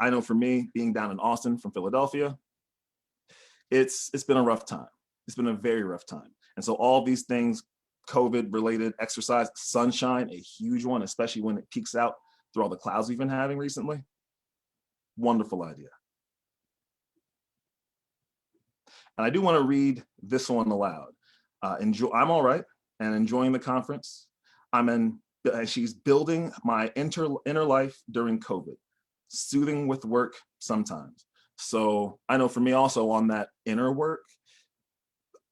I know for me, being down in Austin from Philadelphia, it's been a rough time. It's been a very rough time. And so all these things, COVID related, exercise, sunshine, a huge one, especially when it peaks out through all the clouds we've been having recently. Wonderful idea. And I do want to read this one aloud. I'm all right and enjoying the conference. She's building my inner life during COVID, soothing with work sometimes. So I know for me also on that inner work,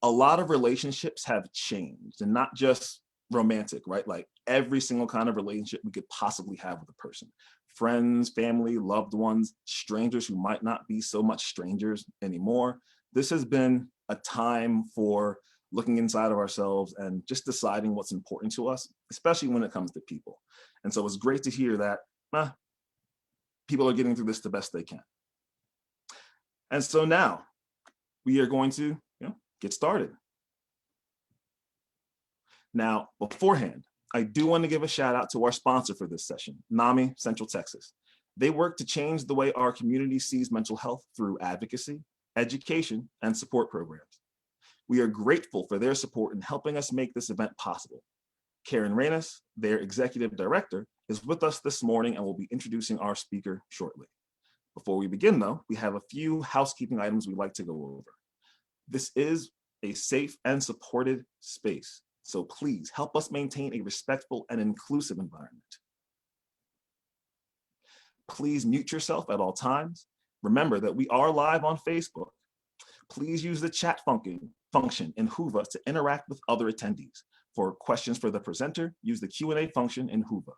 a lot of relationships have changed, and not just romantic, right? Like every single kind of relationship we could possibly have with a person. Friends, family, loved ones, strangers who might not be so much strangers anymore. This has been a time for looking inside of ourselves and just deciding what's important to us, especially when it comes to people. And so it's great to hear that people are getting through this the best they can. And so now we are going to get started. Now, beforehand, I do want to give a shout out to our sponsor for this session, NAMI Central Texas. They work to change the way our community sees mental health through advocacy, education, and support programs. We are grateful for their support in helping us make this event possible. Karen Reynes, their executive director, is with us this morning and will be introducing our speaker shortly. Before we begin though, we have a few housekeeping items we'd like to go over. This is a safe and supported space, so please help us maintain a respectful and inclusive environment. Please mute yourself at all times. Remember that we are live on Facebook. Please use the chat function in Whova to interact with other attendees. For questions for the presenter, use the Q&A function in Whova.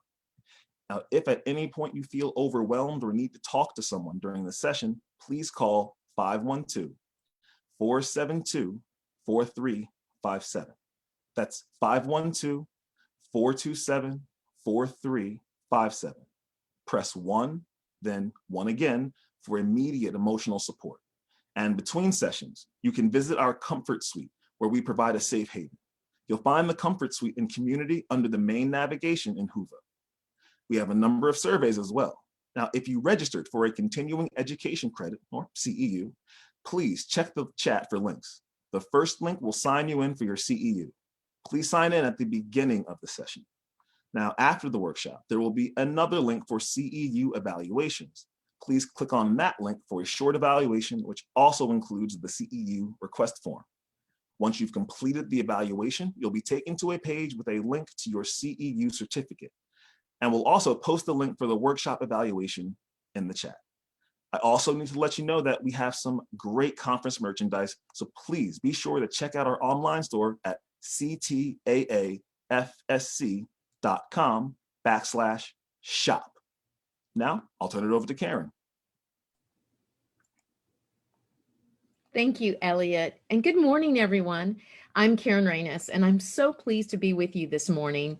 Now, if at any point you feel overwhelmed or need to talk to someone during the session, please call 512-472-4357. That's 512-427-4357. Press 1, then 1 again for immediate emotional support. And between sessions, you can visit our Comfort Suite, where we provide a safe haven. You'll find the Comfort Suite in Community under the main navigation in Whova. We have a number of surveys as well. Now, if you registered for a continuing education credit, or CEU, please check the chat for links. The first link will sign you in for your CEU. Please sign in at the beginning of the session. Now, after the workshop, there will be another link for CEU evaluations. Please click on that link for a short evaluation, which also includes the CEU request form. Once you've completed the evaluation, you'll be taken to a page with a link to your CEU certificate. And we'll also post the link for the workshop evaluation in the chat. I also need to let you know that we have some great conference merchandise, so please be sure to check out our online store at ctaafsc.com/shop. Now, I'll turn it over to Karen. Thank you, Elliot, and good morning, everyone. I'm Karen Reynes, and I'm so pleased to be with you this morning,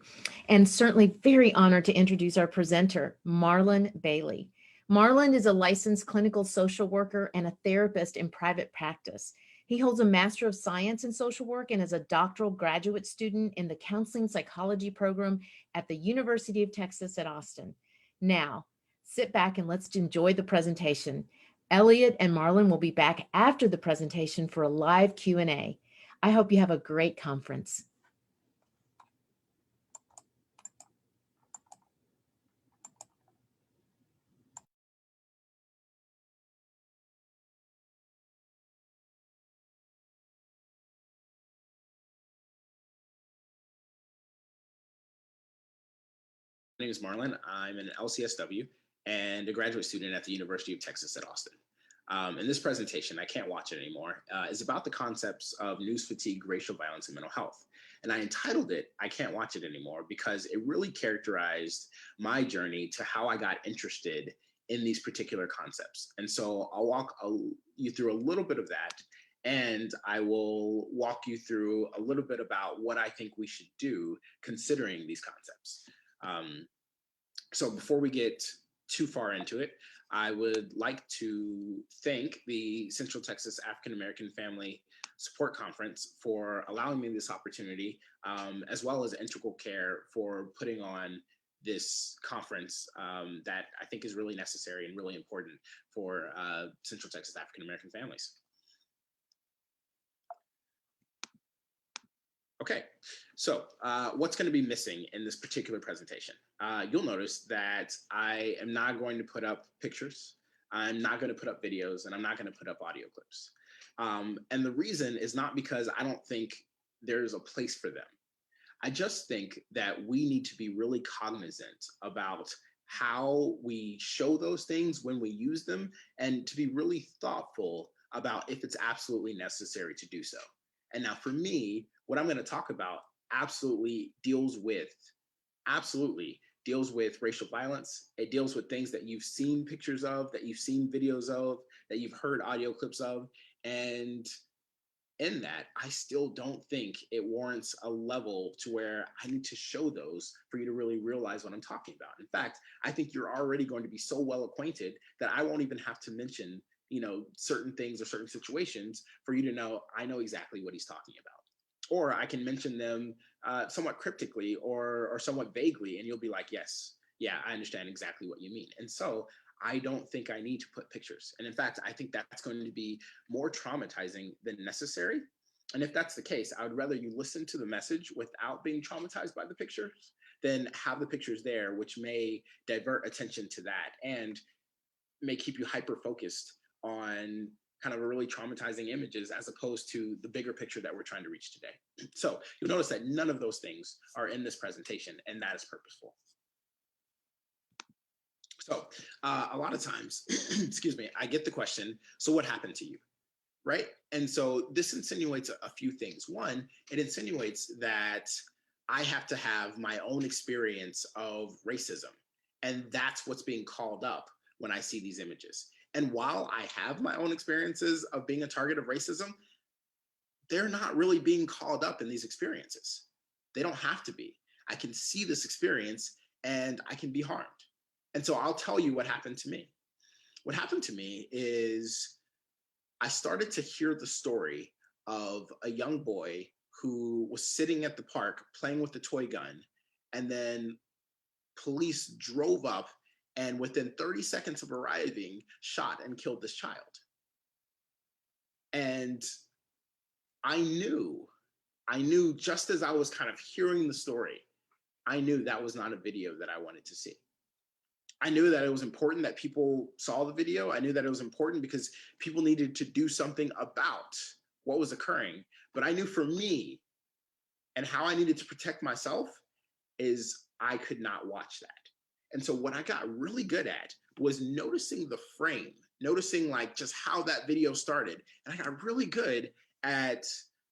and certainly very honored to introduce our presenter, Marlon Bailey. Marlon is a licensed clinical social worker and a therapist in private practice. He holds a Master of Science in Social Work and is a doctoral graduate student in the Counseling Psychology program at the University of Texas at Austin. Now, sit back and let's enjoy the presentation. Elliot and Marlon will be back after the presentation for a live Q&A. I hope you have a great conference. My name is Marlon. I'm an LCSW and a graduate student at the University of Texas at Austin. And this presentation, I can't watch it anymore, is about the concepts of news fatigue, racial violence, and mental health. And I entitled it, I Can't Watch It Anymore, because it really characterized my journey to how I got interested in these particular concepts. And so I'll walk you through a little bit of that, and I will walk you through a little bit about what I think we should do considering these concepts. So before we get too far into it, I would like to thank the Central Texas African American Family Support Conference for allowing me this opportunity, as well as Integral Care for putting on this conference that I think is really necessary and really important for Central Texas African American families. Okay, so what's going to be missing in this particular presentation? You'll notice that I am not going to put up pictures, I'm not going to put up videos, and I'm not going to put up audio clips. And the reason is not because I don't think there's a place for them. I just think that we need to be really cognizant about how we show those things when we use them, and to be really thoughtful about if it's absolutely necessary to do so. And now for me, what I'm going to talk about absolutely deals with racial violence. It deals with things that you've seen pictures of, that you've seen videos of, that you've heard audio clips of. And in that, I still don't think it warrants a level to where I need to show those for you to really realize what I'm talking about. In fact, I think you're already going to be so well acquainted that I won't even have to mention, certain things or certain situations for you to know I know exactly what he's talking about. Or I can mention them somewhat cryptically or somewhat vaguely, and you'll be like, yes, yeah, I understand exactly what you mean. And so I don't think I need to put pictures. And in fact, I think that's going to be more traumatizing than necessary. And if that's the case, I would rather you listen to the message without being traumatized by the pictures than have the pictures there, which may divert attention to that and may keep you hyper-focused on kind of a really traumatizing images as opposed to the bigger picture that we're trying to reach today. So you'll notice that none of those things are in this presentation, and that is purposeful. So a lot of times, excuse me, I get the question, so what happened to you, right? And so this insinuates a few things. One, it insinuates that I have to have my own experience of racism, and that's what's being called up when I see these images. And while I have my own experiences of being a target of racism, they're not really being called up in these experiences. They don't have to be. I can see this experience and I can be harmed. And so I'll tell you what happened to me. What happened to me is I started to hear the story of a young boy who was sitting at the park playing with a toy gun, and then police drove up and within 30 seconds of arriving, shot and killed this child. And I knew just as I was kind of hearing the story, I knew that was not a video that I wanted to see. I knew that it was important that people saw the video. I knew that it was important because people needed to do something about what was occurring. But I knew for me and how I needed to protect myself is I could not watch that. And so what I got really good at was noticing the frame, noticing like just how that video started. And I got really good at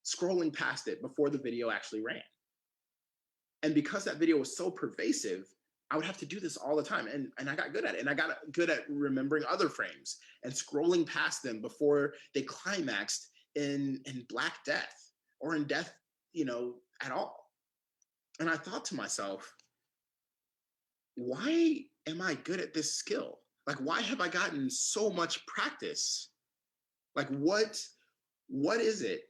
scrolling past it before the video actually ran. And because that video was so pervasive, I would have to do this all the time. And I got good at it. And I got good at remembering other frames and scrolling past them before they climaxed in Black Death or in death, at all. And I thought to myself, why am I good at this skill? Like, why have I gotten so much practice? Like, what is it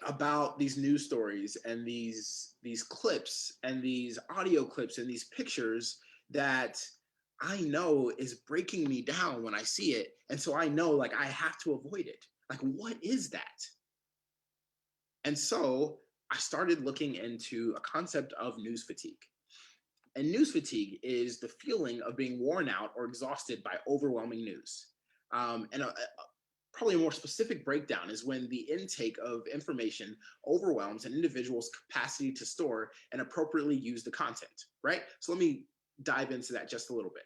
about these news stories and these clips and these audio clips and these pictures that I know is breaking me down when I see it? And so I know, like, I have to avoid it. Like, what is that? And so I started looking into a concept of news fatigue. And news fatigue is the feeling of being worn out or exhausted by overwhelming news. Probably a more specific breakdown is when the intake of information overwhelms an individual's capacity to store and appropriately use the content, right? So let me dive into that just a little bit.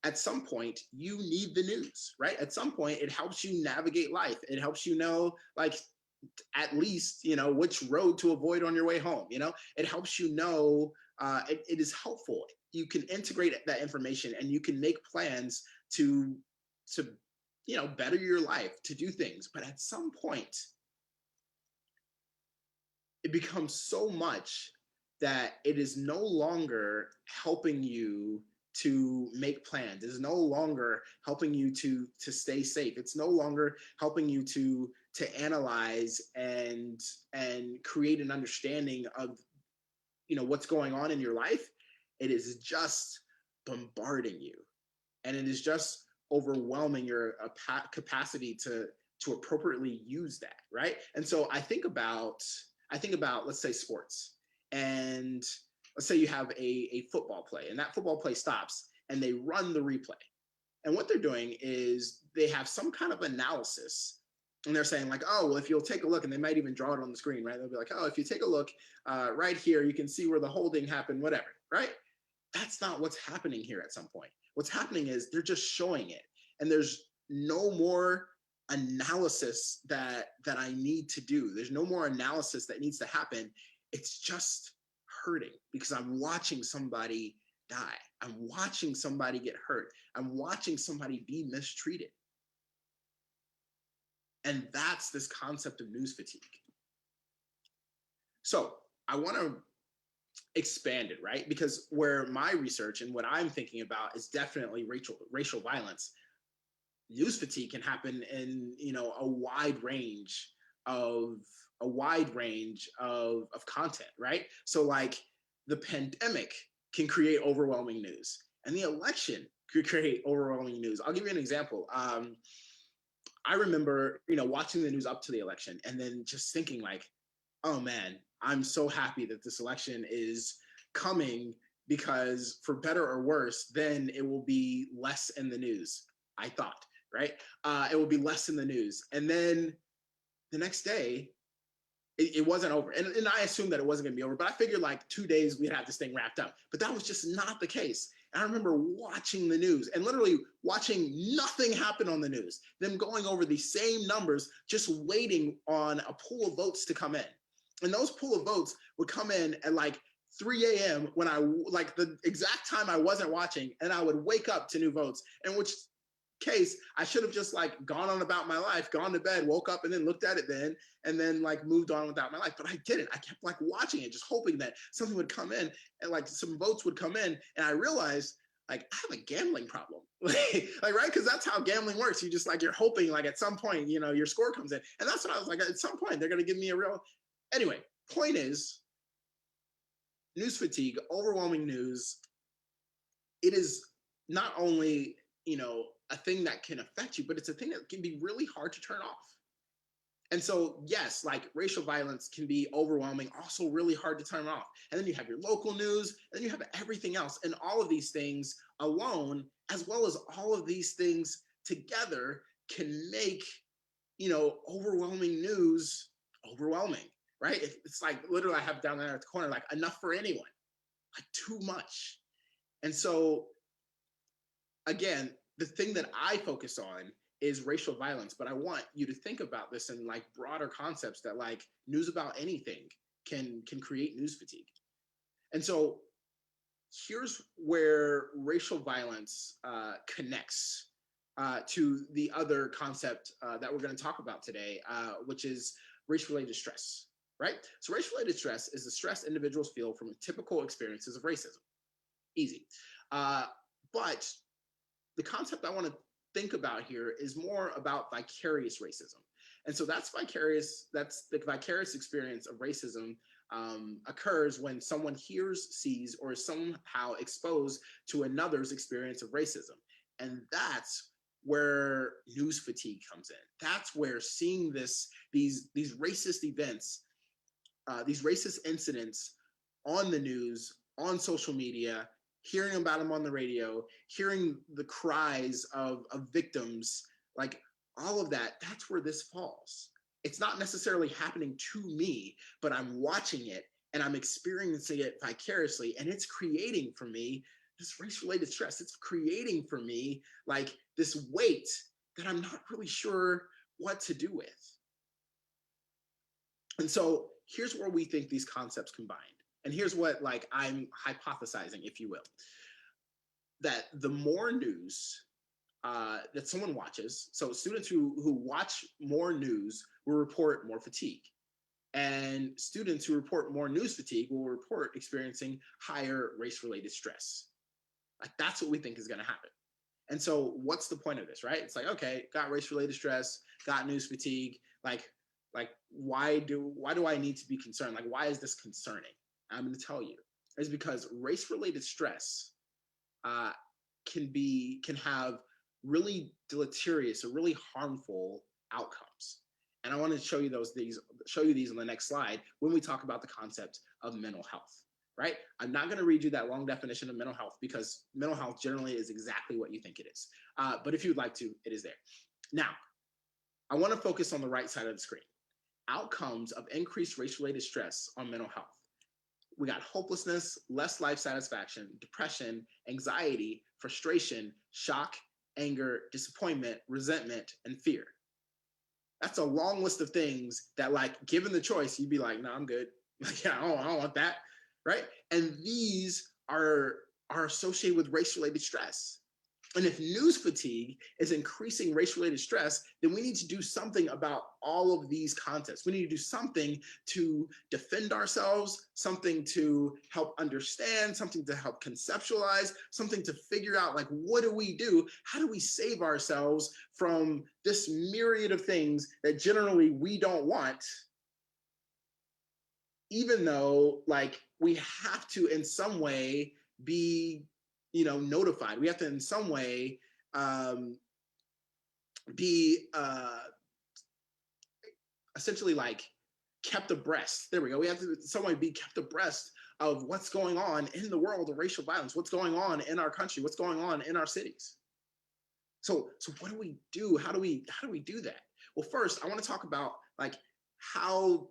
At some point, you need the news, right? At some point, it helps you navigate life. It helps you know, like, at least, which road to avoid on your way home. It helps you know, it is helpful. You can integrate that information and you can make plans to better your life, to do things. But at some point, it becomes so much that it is no longer helping you to make plans. It is no longer helping you to stay safe. It's no longer helping you to analyze and create an understanding of what's going on in your life. It is just bombarding you, and it is just overwhelming your capacity to appropriately use that, right? And so I think about let's say sports, and let's say you have a football play, and that football play stops, and they run the replay. And what they're doing is they have some kind of analysis, and they're saying like, oh, well, if you'll take a look, and they might even draw it on the screen, right? They'll be like, oh, if you take a look right here, you can see where the holding happened, whatever, right? That's not what's happening here at some point. What's happening is they're just showing it, and there's no more analysis that I need to do. There's no more analysis that needs to happen. It's just hurting because I'm watching somebody die. I'm watching somebody get hurt. I'm watching somebody be mistreated. And that's this concept of news fatigue. So I want to expand it, right? Because where my research and what I'm thinking about is definitely racial violence. News fatigue can happen in, a wide range of content, right? So like the pandemic can create overwhelming news, and the election could create overwhelming news. I'll give you an example. I remember, watching the news up to the election and then just thinking like, oh man, I'm so happy that this election is coming, because for better or worse, then it will be less in the news, I thought, right? It will be less in the news. And then the next day, it wasn't over. And I assumed that it wasn't going to be over, but I figured like 2 days we'd have this thing wrapped up. But that was just not the case. And I remember watching the news and literally watching nothing happen on the news, them going over the same numbers, just waiting on a pool of votes to come in. And those pool of votes would come in at like 3 a.m. when like the exact time I wasn't watching, and I would wake up to new votes, in which case I should have just like gone on about my life, gone to bed, woke up, and then looked at it then, and then like moved on without my life. But I didn't. I kept like watching it, just hoping that something would come in and like some votes would come in. And I realized like I have a gambling problem, like right, because that's how gambling works. You just like you're hoping like at some point your score comes in, and that's what I was like. At some point they're gonna give me a real. Anyway, point is, news fatigue, overwhelming news. It is not only a thing that can affect you, but it's a thing that can be really hard to turn off. And so, yes, like racial violence can be overwhelming, also really hard to turn off. And then you have your local news, and then you have everything else. And all of these things alone, as well as all of these things together, can make, overwhelming news overwhelming, right? It's like literally I have down there at the corner, like enough for anyone, like too much. And so, again, the thing that I focus on is racial violence, but I want you to think about this in like broader concepts that like news about anything can create news fatigue. And so here's where racial violence connects to the other concept that we're going to talk about today, which is race-related stress, right? So race-related stress is the stress individuals feel from typical experiences of racism. Easy. But the concept I want to think about here is more about vicarious racism. And so that's the vicarious experience of racism occurs when someone hears, sees, or is somehow exposed to another's experience of racism. And that's where news fatigue comes in. That's where seeing these racist events, these racist incidents on the news, on social media, hearing about them on the radio, hearing the cries of victims, like all of that, that's where this falls. It's not necessarily happening to me, but I'm watching it and I'm experiencing it vicariously, and it's creating for me this race-related stress. It's creating for me like this weight that I'm not really sure what to do with. And so here's where we think these concepts combine. And here's what like I'm hypothesizing, if you will, that the more news that someone watches, so students who watch more news will report more fatigue. And students who report more news fatigue will report experiencing higher race-related stress. Like that's what we think is going to happen. And so what's the point of this, right? It's like, okay, got race-related stress, got news fatigue. Like why do I need to be concerned? Like, why is this concerning? I'm going to tell you. is because race-related stress can have really deleterious or really harmful outcomes. And I want to show you these on the next slide when we talk about the concept of mental health, right? I'm not going to read you that long definition of mental health because mental health generally is exactly what you think it is. But if you'd like to, it is there. Now, I want to focus on the right side of the screen. Outcomes of increased race-related stress on mental health. We got hopelessness, less life satisfaction, depression, anxiety, frustration, shock, anger, disappointment, resentment, and fear. That's a long list of things that, like, given the choice, you'd be like, no, I'm good. Like, yeah, I don't want that, right? And these are associated with race-related stress. And if news fatigue is increasing race-related stress, then we need to do something about all of these concepts. We need to do something to defend ourselves, something to help understand, something to help conceptualize, something to figure out, like, what do we do? How do we save ourselves from this myriad of things that generally we don't want, even though, like, we have to in some way be notified. We have to in some way be essentially, like, kept abreast. There we go. We have to in some way be kept abreast of what's going on in the world of racial violence, what's going on in our country, what's going on in our cities. So what do we do? How do we do that? Well, first, I want to talk about, like, how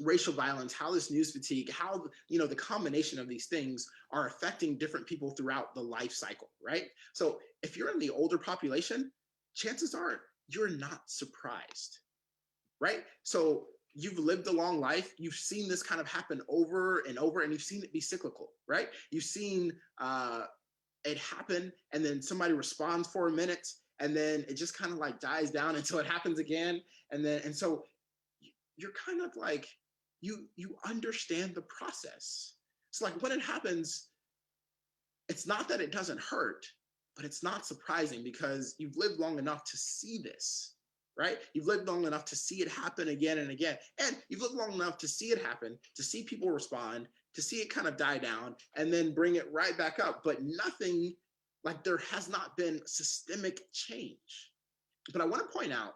racial violence, how this news fatigue, how the combination of these things are affecting different people throughout the life cycle, right? So if you're in the older population, chances are you're not surprised, right? So you've lived a long life, you've seen this kind of happen over and over, and you've seen it be cyclical, right? You've seen it happen, and then somebody responds for a minute, and then it just kind of, like, dies down until it happens again, and so you're kind of like, you understand the process. It's like when it happens, it's not that it doesn't hurt, but it's not surprising because you've lived long enough to see this, right? You've lived long enough to see it happen again and again. And you've lived long enough to see it happen, to see people respond, to see it kind of die down and then bring it right back up. But nothing, like, there has not been systemic change. But I want to point out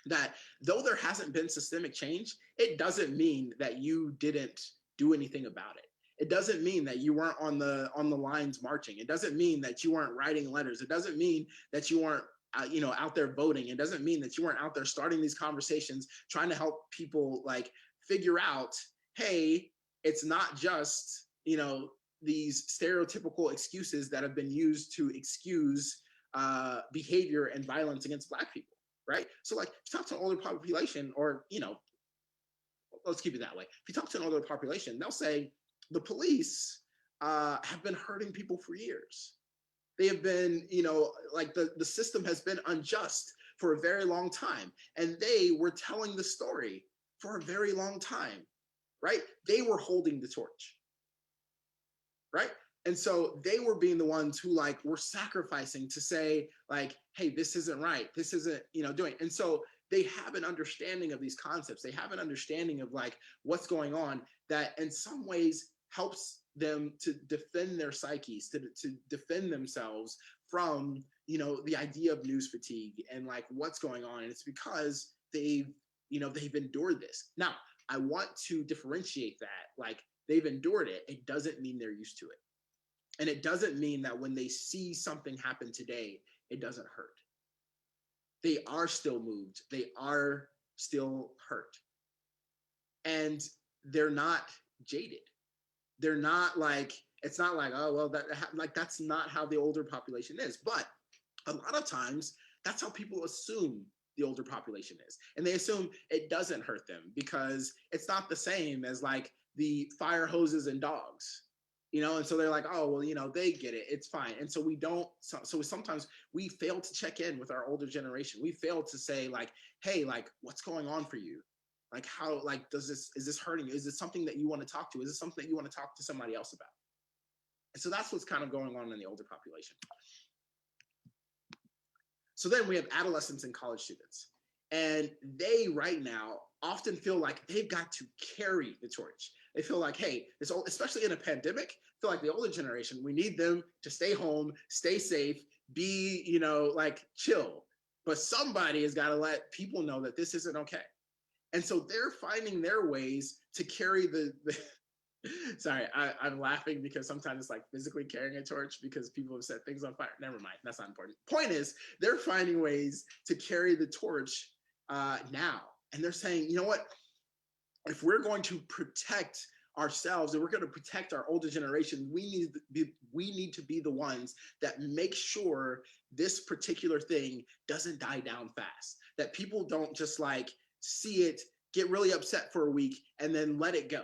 that though there hasn't been systemic change, it doesn't mean that you didn't do anything about it. It doesn't mean that you weren't on the lines marching. It doesn't mean that you weren't writing letters. It doesn't mean that you weren't out there voting. It doesn't mean that you weren't out there starting these conversations, trying to help people, like, figure out, hey, it's not just these stereotypical excuses that have been used to excuse behavior and violence against Black people. Right? So, like, if you talk to an older population, or, let's keep it that way. If you talk to an older population, they'll say the police have been hurting people for years. They have been, like, the system has been unjust for a very long time. And they were telling the story for a very long time, right? They were holding the torch, right? And so they were being the ones who, like, were sacrificing to say, like, hey, this isn't right. This isn't, doing. And so they have an understanding of these concepts. They have an understanding of, like, what's going on that in some ways helps them to defend their psyches, to defend themselves from, the idea of news fatigue and, like, what's going on. And it's because they've endured this. Now, I want to differentiate that. Like, they've endured it. It doesn't mean they're used to it. And it doesn't mean that when they see something happen today, it doesn't hurt. They are still moved. They are still hurt. And they're not jaded. They're not like, it's not like, oh, well, that's not how the older population is. But a lot of times, that's how people assume the older population is. And they assume it doesn't hurt them because it's not the same as, like, the fire hoses and dogs. And so they're like, oh, well, they get it. It's fine. And so sometimes we fail to check in with our older generation. We fail to say, like, hey, like, what's going on for you? Like, how, like, is this hurting you? Is it something that you want to talk to? Is it something that you want to talk to somebody else about? And so that's what's kind of going on in the older population. So then we have adolescents and college students. And they right now often feel like they've got to carry the torch. They feel like, hey, especially in a pandemic, feel like the older generation, we need them to stay home, stay safe, be, like chill. But somebody has got to let people know that this isn't okay. And so they're finding their ways to carry the sorry, I'm laughing because sometimes it's like physically carrying a torch because people have set things on fire. Never mind, that's not important. Point is, they're finding ways to carry the torch now. And they're saying, you know what? If we're going to protect ourselves and we're going to protect our older generation, we need to be the ones that make sure this particular thing doesn't die down fast. That people don't just like see it, get really upset for a week, and then let it go.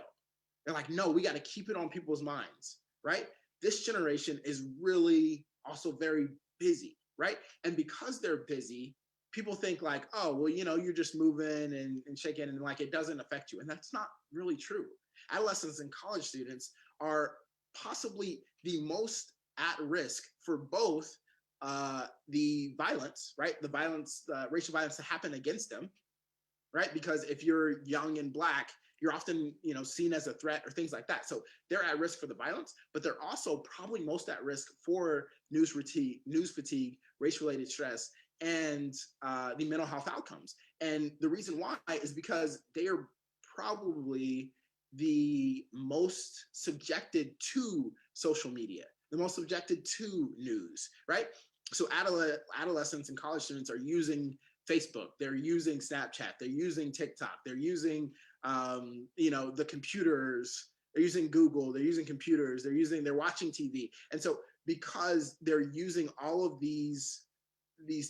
They're like, no, we got to keep it on people's minds, right? This generation is really also very busy, right? And because they're busy, people think like, oh, well, you're just moving and shaking and like it doesn't affect you. And that's not really true. Adolescents and college students are possibly the most at risk for both the violence, right? The violence, racial violence to happen against them, right? Because if you're young and Black, you're often, seen as a threat or things like that. So they're at risk for the violence, but they're also probably most at risk for news fatigue, race-related stress, and the mental health outcomes. And the reason why is because they are probably the most subjected to social media, the most subjected to news, right? So adolescents and college students are using Facebook, they're using Snapchat, they're using TikTok, they're using, the computers, they're using Google, they're using computers, they're watching TV. And so because they're using all of these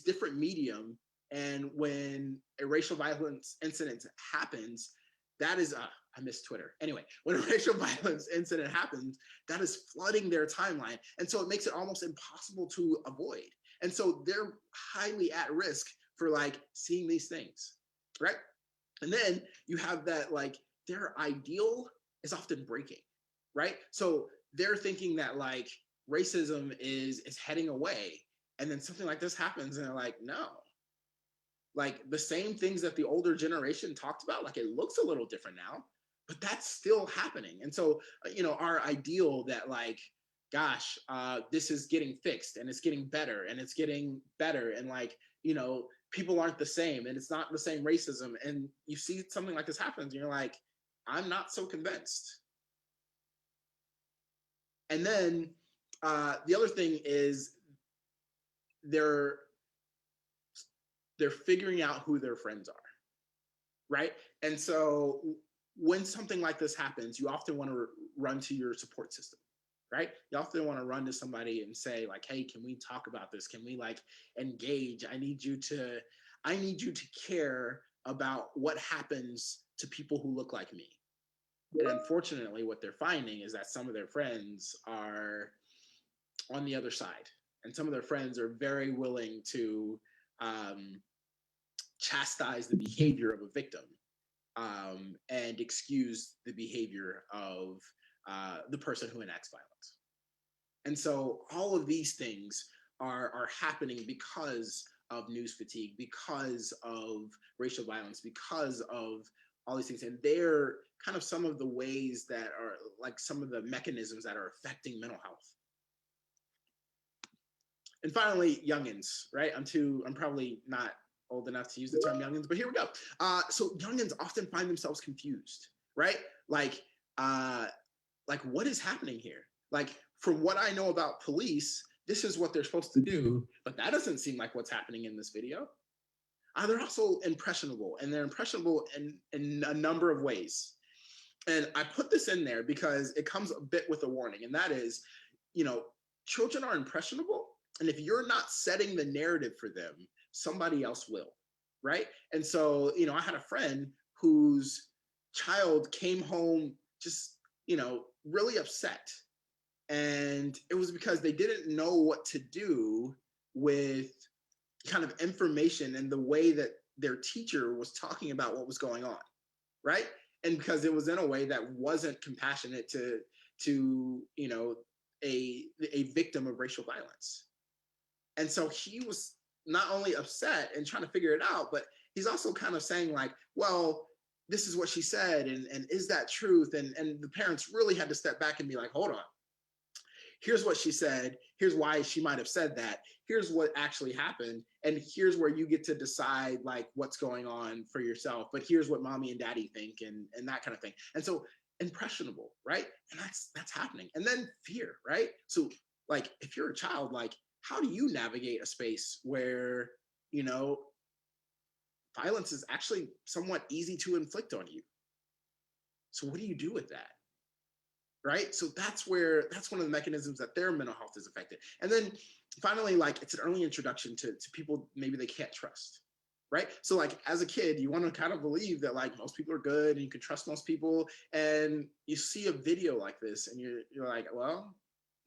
different medium, and when a racial violence incident happens, that is, I miss Twitter. Anyway, when a racial violence incident happens, that is flooding their timeline. And so it makes it almost impossible to avoid. And so they're highly at risk for like seeing these things, right? And then you have that like their ideal is often breaking, right? So they're thinking that like racism is heading away, and then something like this happens and they're like, no. Like the same things that the older generation talked about, like it looks a little different now, but that's still happening. And so, our ideal that like, gosh, this is getting fixed and it's getting better and it's getting better. And like, people aren't the same and it's not the same racism. And you see something like this happens and you're like, I'm not so convinced. And then the other thing is they're figuring out who their friends are, right? And so when something like this happens, you often want to run to your support system, right? You often want to run to somebody and say like, hey, can we talk about this? Can we like engage? I need you to care about what happens to people who look like me. And unfortunately, what they're finding is that some of their friends are on the other side. And some of their friends are very willing to chastise the behavior of a victim and excuse the behavior of the person who enacts violence. And so all of these things are happening because of news fatigue, because of racial violence, because of all these things. And they're kind of some of the ways that are like some of the mechanisms that are affecting mental health. And finally, youngins, right? I'm probably not old enough to use the term youngins, but here we go. So youngins often find themselves confused, right? Like what is happening here? Like from what I know about police, this is what they're supposed to do, but that doesn't seem like what's happening in this video. They're also impressionable, and they're impressionable in a number of ways. And I put this in there because it comes a bit with a warning, and that is, children are impressionable. And if you're not setting the narrative for them, somebody else will, right? And so, I had a friend whose child came home just, really upset. And it was because they didn't know what to do with kind of information and the way that their teacher was talking about what was going on, right? And because it was in a way that wasn't compassionate to a victim of racial violence. And so he was not only upset and trying to figure it out, but he's also kind of saying like, well, this is what she said, and is that truth? And the parents really had to step back and be like, hold on, here's what she said, here's why she might have said that, here's what actually happened, and here's where you get to decide like what's going on for yourself, but here's what mommy and daddy think, and that kind of thing. And so impressionable, right? And that's happening. And then fear, right? So like if you're a child, like how do you navigate a space where, you know, violence is actually somewhat easy to inflict on you? So what do you do with that? Right? So that's one of the mechanisms that their mental health is affected. And then finally, like it's an early introduction to people maybe they can't trust. Right? So like as a kid, you want to kind of believe that like most people are good and you can trust most people. And you see a video like this and you're like, well,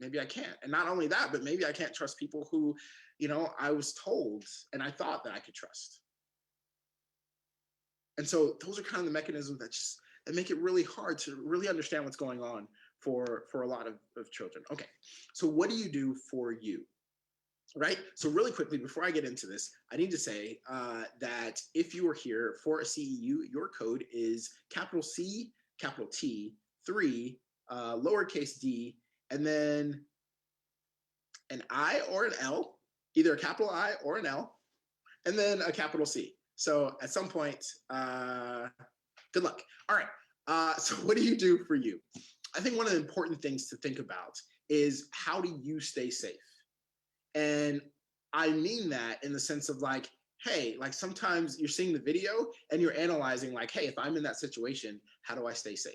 maybe I can't. And not only that, but maybe I can't trust people who, you know, I was told and I thought that I could trust. And so those are kind of the mechanisms that make it really hard to really understand what's going on for a lot of children. Okay, so what do you do for you? Right? So really quickly, before I get into this, I need to say that if you are here for a CEU, your code is capital C, capital T, 3, lowercase d, and then an I or an L, either a capital I or an L, and then a capital C. So at some point, good luck. All right, so what do you do for you? I think one of the important things to think about is how do you stay safe? And I mean that in the sense of like, hey, like sometimes you're seeing the video and you're analyzing like, hey, if I'm in that situation, how do I stay safe?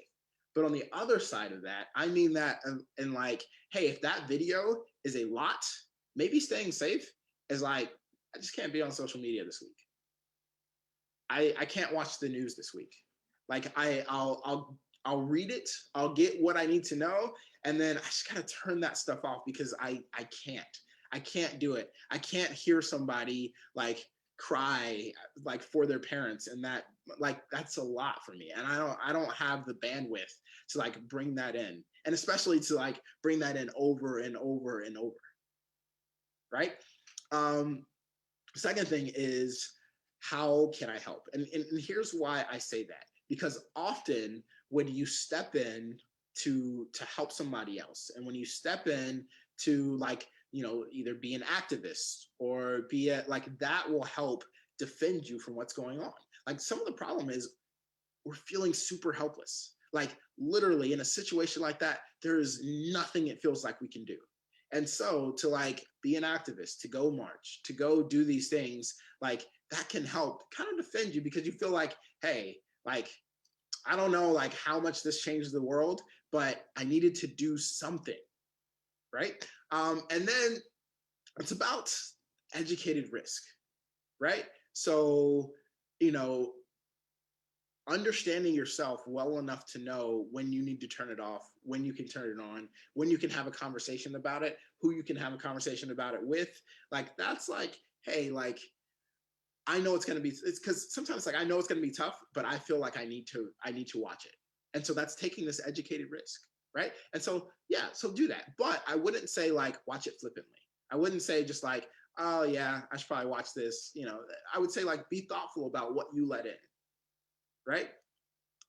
But on the other side of that, I mean that in like, hey, if that video is a lot, maybe staying safe is like, I just can't be on social media this week. I can't watch the news this week. Like I'll read it, I'll get what I need to know, and then I just gotta turn that stuff off because I can't do it. I can't hear somebody like cry like for their parents, and that's a lot for me. And I don't have the bandwidth to like bring that in, and especially to like bring that in over and over and over. Right? Second thing is, how can I help? And here's why I say that. Because often when you step in to help somebody else, and when you step in to like, you know, either be an activist or be like that will help defend you from what's going on. Like some of the problem is we're feeling super helpless. Like literally in a situation like that, there is nothing it feels like we can do. And so to like be an activist, to go march, to go do these things, like that can help kind of defend you because you feel like, hey, like, I don't know like how much this changes the world, but I needed to do something, right? And then it's about educated risk, right? So, you know, understanding yourself well enough to know when you need to turn it off, when you can turn it on, when you can have a conversation about it, who you can have a conversation about it with. Like, that's like, hey, like, I know it's because sometimes like I know it's gonna be tough, but I feel like I need to watch it. And so that's taking this educated risk, right? And so yeah, so do that. But I wouldn't say like watch it flippantly. I wouldn't say just like, oh yeah, I should probably watch this. You know, I would say like be thoughtful about what you let in, right?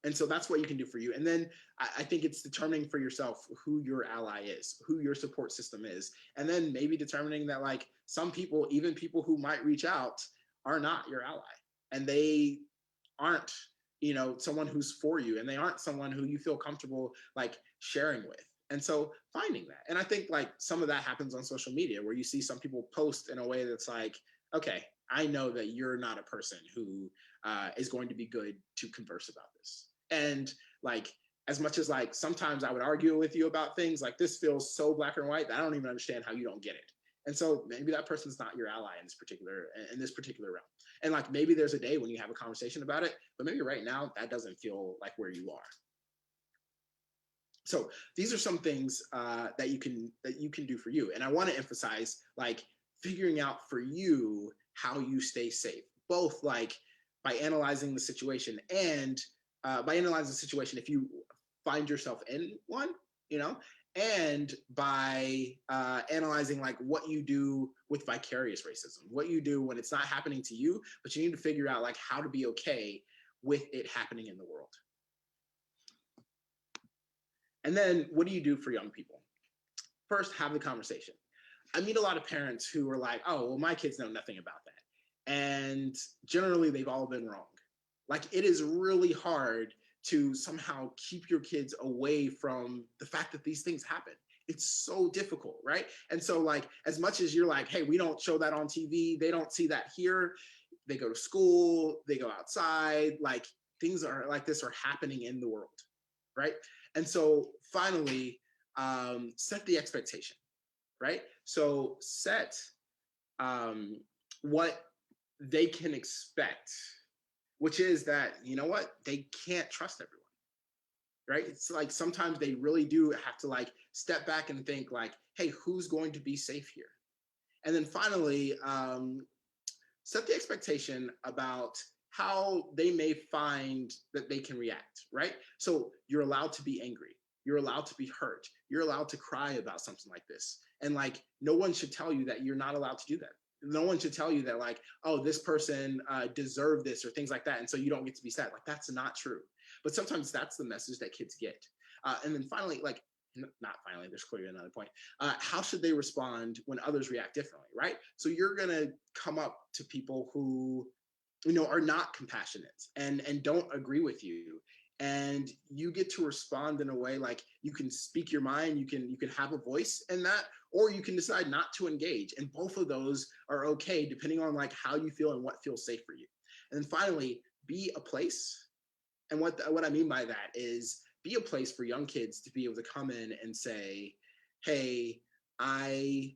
And so that's what you can do for you. And then I think it's determining for yourself who your ally is, who your support system is. And then maybe determining that like some people, even people who might reach out, are not your ally. And they aren't, you know, someone who's for you. And they aren't someone who you feel comfortable like sharing with. And so finding that. And I think like some of that happens on social media where you see some people post in a way that's like, okay, I know that you're not a person who is going to be good to converse about this. And like, as much as like sometimes I would argue with you about things, like this feels so black and white that I don't even understand how you don't get it. And so maybe that person's not your ally in this particular realm. And like maybe there's a day when you have a conversation about it, but maybe right now that doesn't feel like where you are. So these are some things that you can do for you. And I want to emphasize like figuring out for you how you stay safe, both like by analyzing the situation and by analyzing the situation if you find yourself in one, you know, and by analyzing like what you do with vicarious racism, what you do when it's not happening to you, but you need to figure out like how to be okay with it happening in the world. And then what do you do for young people? First, have the conversation. I meet a lot of parents who are like, oh, well, my kids know nothing about that. And generally, they've all been wrong. Like, it is really hard to somehow keep your kids away from the fact that these things happen. It's so difficult, right? And so, like, as much as you're like, hey, we don't show that on TV, they don't see that here, they go to school, they go outside, like, things are like this are happening in the world, right? And so finally, set the expectation, right? So set what they can expect, which is that, you know what, they can't trust everyone, right? It's like sometimes they really do have to like step back and think like, hey, who's going to be safe here? And then finally, set the expectation about how they may find that they can react, right? So you're allowed to be angry. You're allowed to be hurt. You're allowed to cry about something like this. And like, no one should tell you that you're not allowed to do that. No one should tell you that like, oh, this person deserved this or things like that. And so you don't get to be sad. Like, that's not true. But sometimes that's the message that kids get. And then finally, like, not finally, there's clearly another point. How should they respond when others react differently, right? So you're gonna come up to people who, you know, are not compassionate and don't agree with you, and you get to respond in a way like you can speak your mind, you can have a voice in that, or you can decide not to engage. And both of those are okay depending on like how you feel and what feels safe for you. And then finally, be a place. And what I mean by that is be a place for young kids to be able to come in and say, hey, I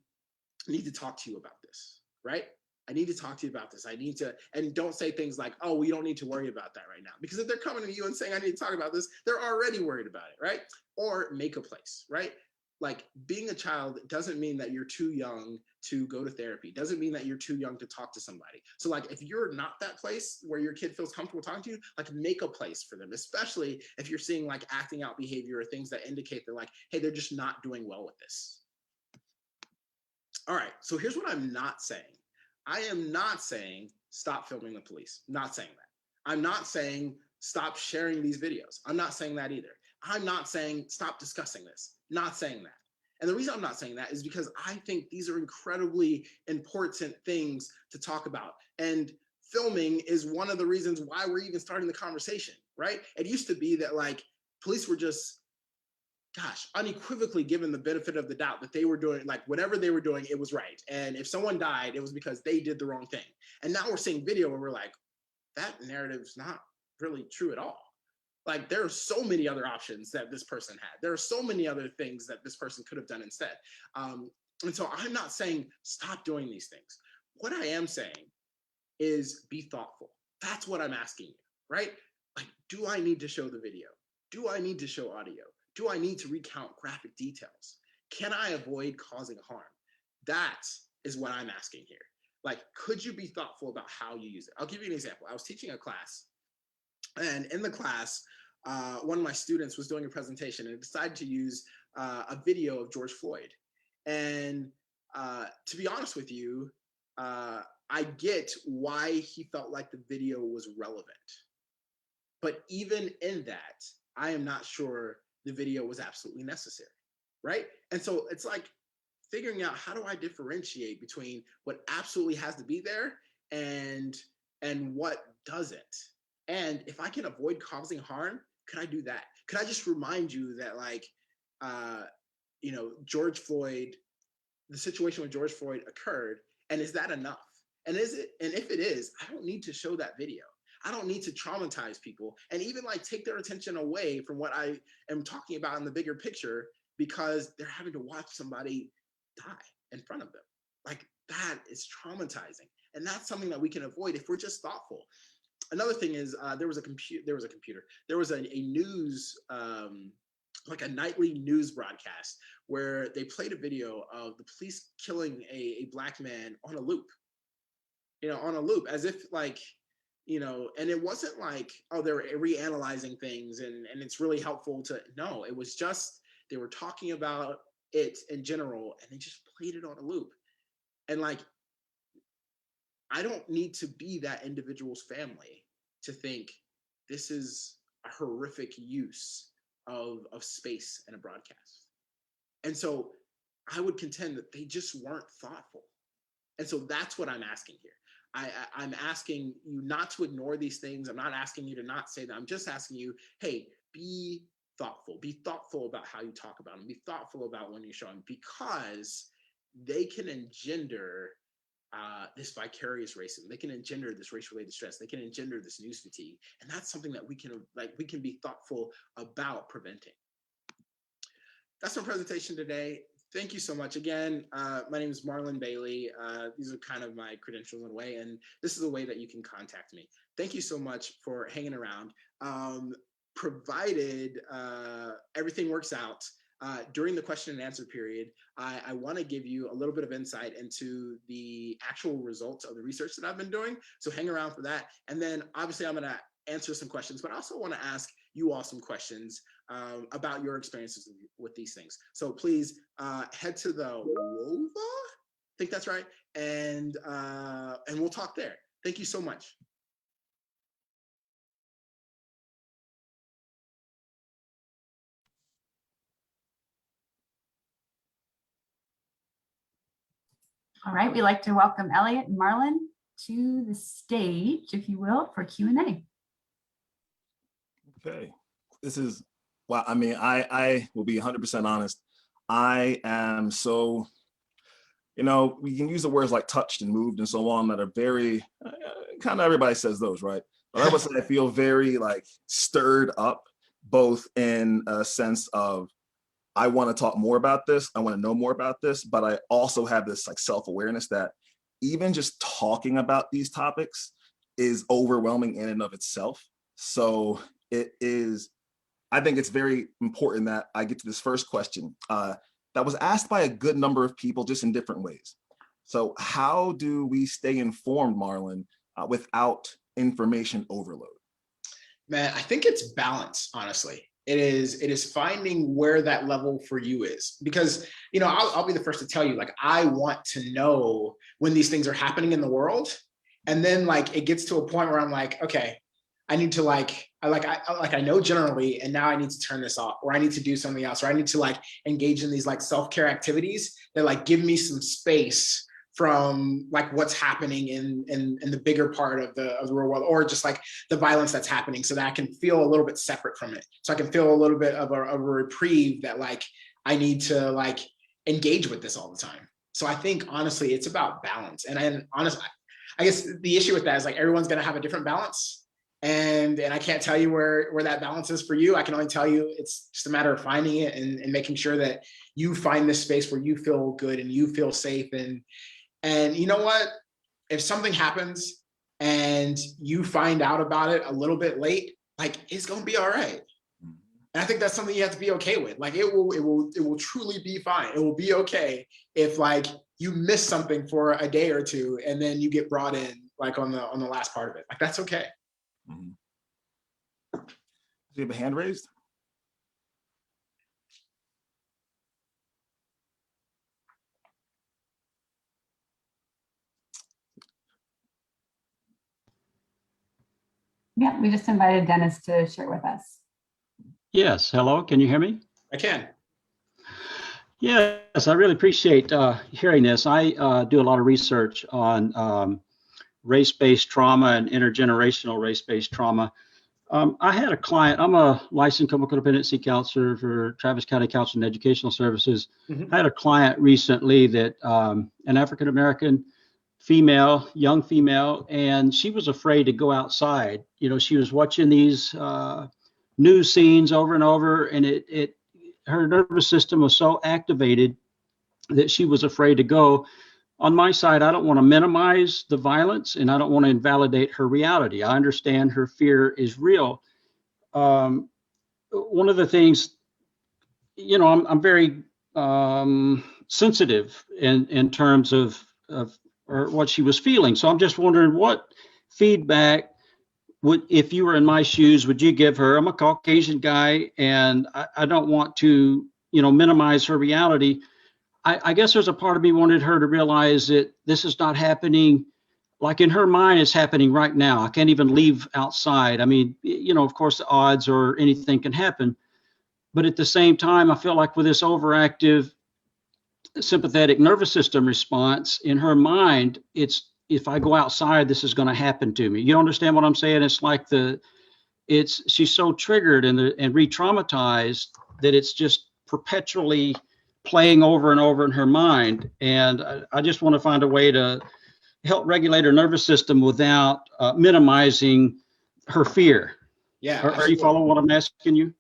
need to talk to you about this, right? I need to talk to you about this. I need to, and don't say things like, oh, we don't need to worry about that right now. Because if they're coming to you and saying, I need to talk about this, they're already worried about it, right? Or make a place, right? Like, being a child doesn't mean that you're too young to go to therapy. Doesn't mean that you're too young to talk to somebody. So like, if you're not that place where your kid feels comfortable talking to you, like, make a place for them, especially if you're seeing like acting out behavior or things that indicate they're like, hey, they're just not doing well with this. All right, so here's what I'm not saying. I am not saying stop filming the police. Not saying that. I'm not saying stop sharing these videos. I'm not saying that either. I'm not saying stop discussing this. Not saying that. And the reason I'm not saying that is because I think these are incredibly important things to talk about. And filming is one of the reasons why we're even starting the conversation, right? It used to be that like police were just, gosh, unequivocally given the benefit of the doubt that they were doing, like, whatever they were doing, it was right. And if someone died, it was because they did the wrong thing. And now we're seeing video where we're like, that narrative's not really true at all. Like, there are so many other options that this person had. There are so many other things that this person could have done instead. And so I'm not saying stop doing these things. What I am saying is be thoughtful. That's what I'm asking you, right? Like, do I need to show the video? Do I need to show audio? Do I need to recount graphic details? Can I avoid causing harm? That is what I'm asking here. Like, could you be thoughtful about how you use it? I'll give you an example. I was teaching a class, and in the class, one of my students was doing a presentation and decided to use a video of George Floyd. And to be honest with you, I get why he felt like the video was relevant. But even in that, I am not sure the video was absolutely necessary, right? And so it's like figuring out, how do I differentiate between what absolutely has to be there and what doesn't? And if I can avoid causing harm, could I do that? Could I just remind you that, like, you know, George Floyd, the situation with George Floyd occurred, and is that enough? And is it? And if it is, I don't need to show that video. I don't need to traumatize people and even like take their attention away from what I am talking about in the bigger picture, because they're having to watch somebody die in front of them. Like, that is traumatizing. And that's something that we can avoid if we're just thoughtful. Another thing is there was a news, like a nightly news broadcast where they played a video of the police killing a black man on a loop, as if like, and it wasn't like, oh, they were reanalyzing things and it's really helpful to, no, it was just, they were talking about it in general and they just played it on a loop. And like, I don't need to be that individual's family to think this is a horrific use of space in a broadcast. And so I would contend that they just weren't thoughtful. And so that's what I'm asking here. I'm asking you not to ignore these things. I'm not asking you to not say that. I'm just asking you, hey, be thoughtful. Be thoughtful about how you talk about them. Be thoughtful about when you show them, because they can engender this vicarious racism. They can engender this racial-related stress. They can engender this news fatigue, and that's something that we can be thoughtful about preventing. That's my presentation today. Thank you so much. Again, my name is Marlon Bailey. These are kind of my credentials in a way, and this is a way that you can contact me. Thank you so much for hanging around. Provided everything works out, during the question and answer period, I want to give you a little bit of insight into the actual results of the research that I've been doing. So hang around for that. And then obviously I'm going to answer some questions, but I also want to ask you all some questions about your experiences with these things. So please head to the WOVA, I think that's right, and we'll talk there. Thank you so much. All right, we'd like to welcome Elliot and Marlon to the stage, if you will, for Q&A. Okay, this is, well, I mean, I will be 100% honest. I am so, we can use the words like touched and moved and so on that are very, kind of everybody says those, right? But I would say I feel very like stirred up, both in a sense of, I want to talk more about this. I want to know more about this, but I also have this like self-awareness that even just talking about these topics is overwhelming in and of itself. So it is, I think it's very important that I get to this first question that was asked by a good number of people just in different ways. So how do we stay informed, Marlon, without information overload? Man, I think it's balance, honestly. It is finding where that level for you is, because I'll be the first to tell you, like, I want to know when these things are happening in the world, and then like it gets to a point where I'm like, okay, I need to I know generally, and now I need to turn this off, or I need to do something else, or I need to like engage in these like self-care activities that like give me some space from like what's happening in the bigger part of the real world, or just like the violence that's happening, so that I can feel a little bit separate from it. So I can feel a little bit of a reprieve that like I need to like engage with this all the time. So I think honestly, it's about balance. And honestly, I guess the issue with that is like everyone's gonna have a different balance. And I can't tell you where that balance is for you. I can only tell you it's just a matter of finding it and making sure that you find this space where you feel good and you feel safe. And you know what? If something happens and you find out about it a little bit late, like it's gonna be all right. And I think that's something you have to be okay with. Like it will truly be fine. It will be okay if like you miss something for a day or two and then you get brought in like on the last part of it. Like that's okay. Do you have a hand raised? Yeah, we just invited Dennis to share with us. Yes, hello, can you hear me? I can. Yes, I really appreciate hearing this. I do a lot of research on race-based trauma and intergenerational race-based trauma. I had a client, I'm a licensed clinical dependency counselor for Travis County Counseling and Educational Services. I had a client recently that an African-American female, young female, and she was afraid to go outside. She was watching these news scenes over and over, and her nervous system was so activated that she was afraid to go. On my side, I don't want to minimize the violence, and I don't want to invalidate her reality. I understand her fear is real. One of the things, I'm very sensitive in terms of or what she was feeling. So I'm just wondering what feedback if you were in my shoes, would you give her? I'm a Caucasian guy, and I don't want to, minimize her reality. I guess there's a part of me wanted her to realize that this is not happening like in her mind, it's happening right now. I can't even leave outside. I mean, of course, the odds or anything can happen. But at the same time, I feel like with this overactive sympathetic nervous system response, in her mind, it's, if I go outside, this is going to happen to me. You understand what I'm saying? It's like she's so triggered and re-traumatized that it's just perpetually playing over and over in her mind. And I just want to find a way to help regulate her nervous system without minimizing her fear. Yeah. Are you following what I'm asking you?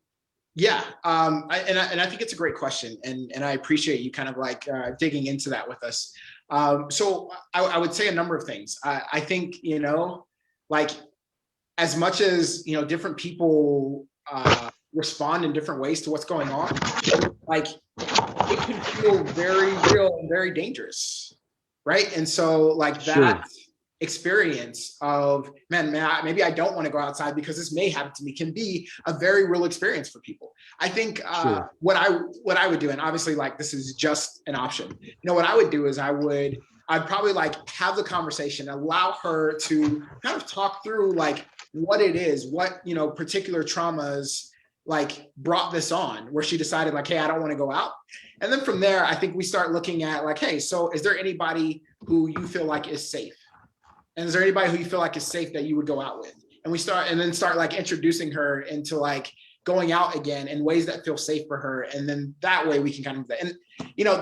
Yeah, I think it's a great question, and I appreciate you kind of like digging into that with us. So I would say a number of things. I think like as much as different people respond in different ways to what's going on, like it can feel very real and very dangerous, right? And so like that experience of, man, maybe I don't want to go outside because this may happen to me, can be a very real experience for people. I think what I would do, and obviously like this is just an option, what I would do is I'd probably like have the conversation, allow her to kind of talk through like what it is, what particular traumas like brought this on, where she decided like, hey, I don't want to go out. And then from there, I think we start looking at like, hey, so is there anybody who you feel like is safe? And is there anybody who you feel like is safe that you would go out with? And we start like introducing her into like going out again in ways that feel safe for her. And then that way we can kind of, and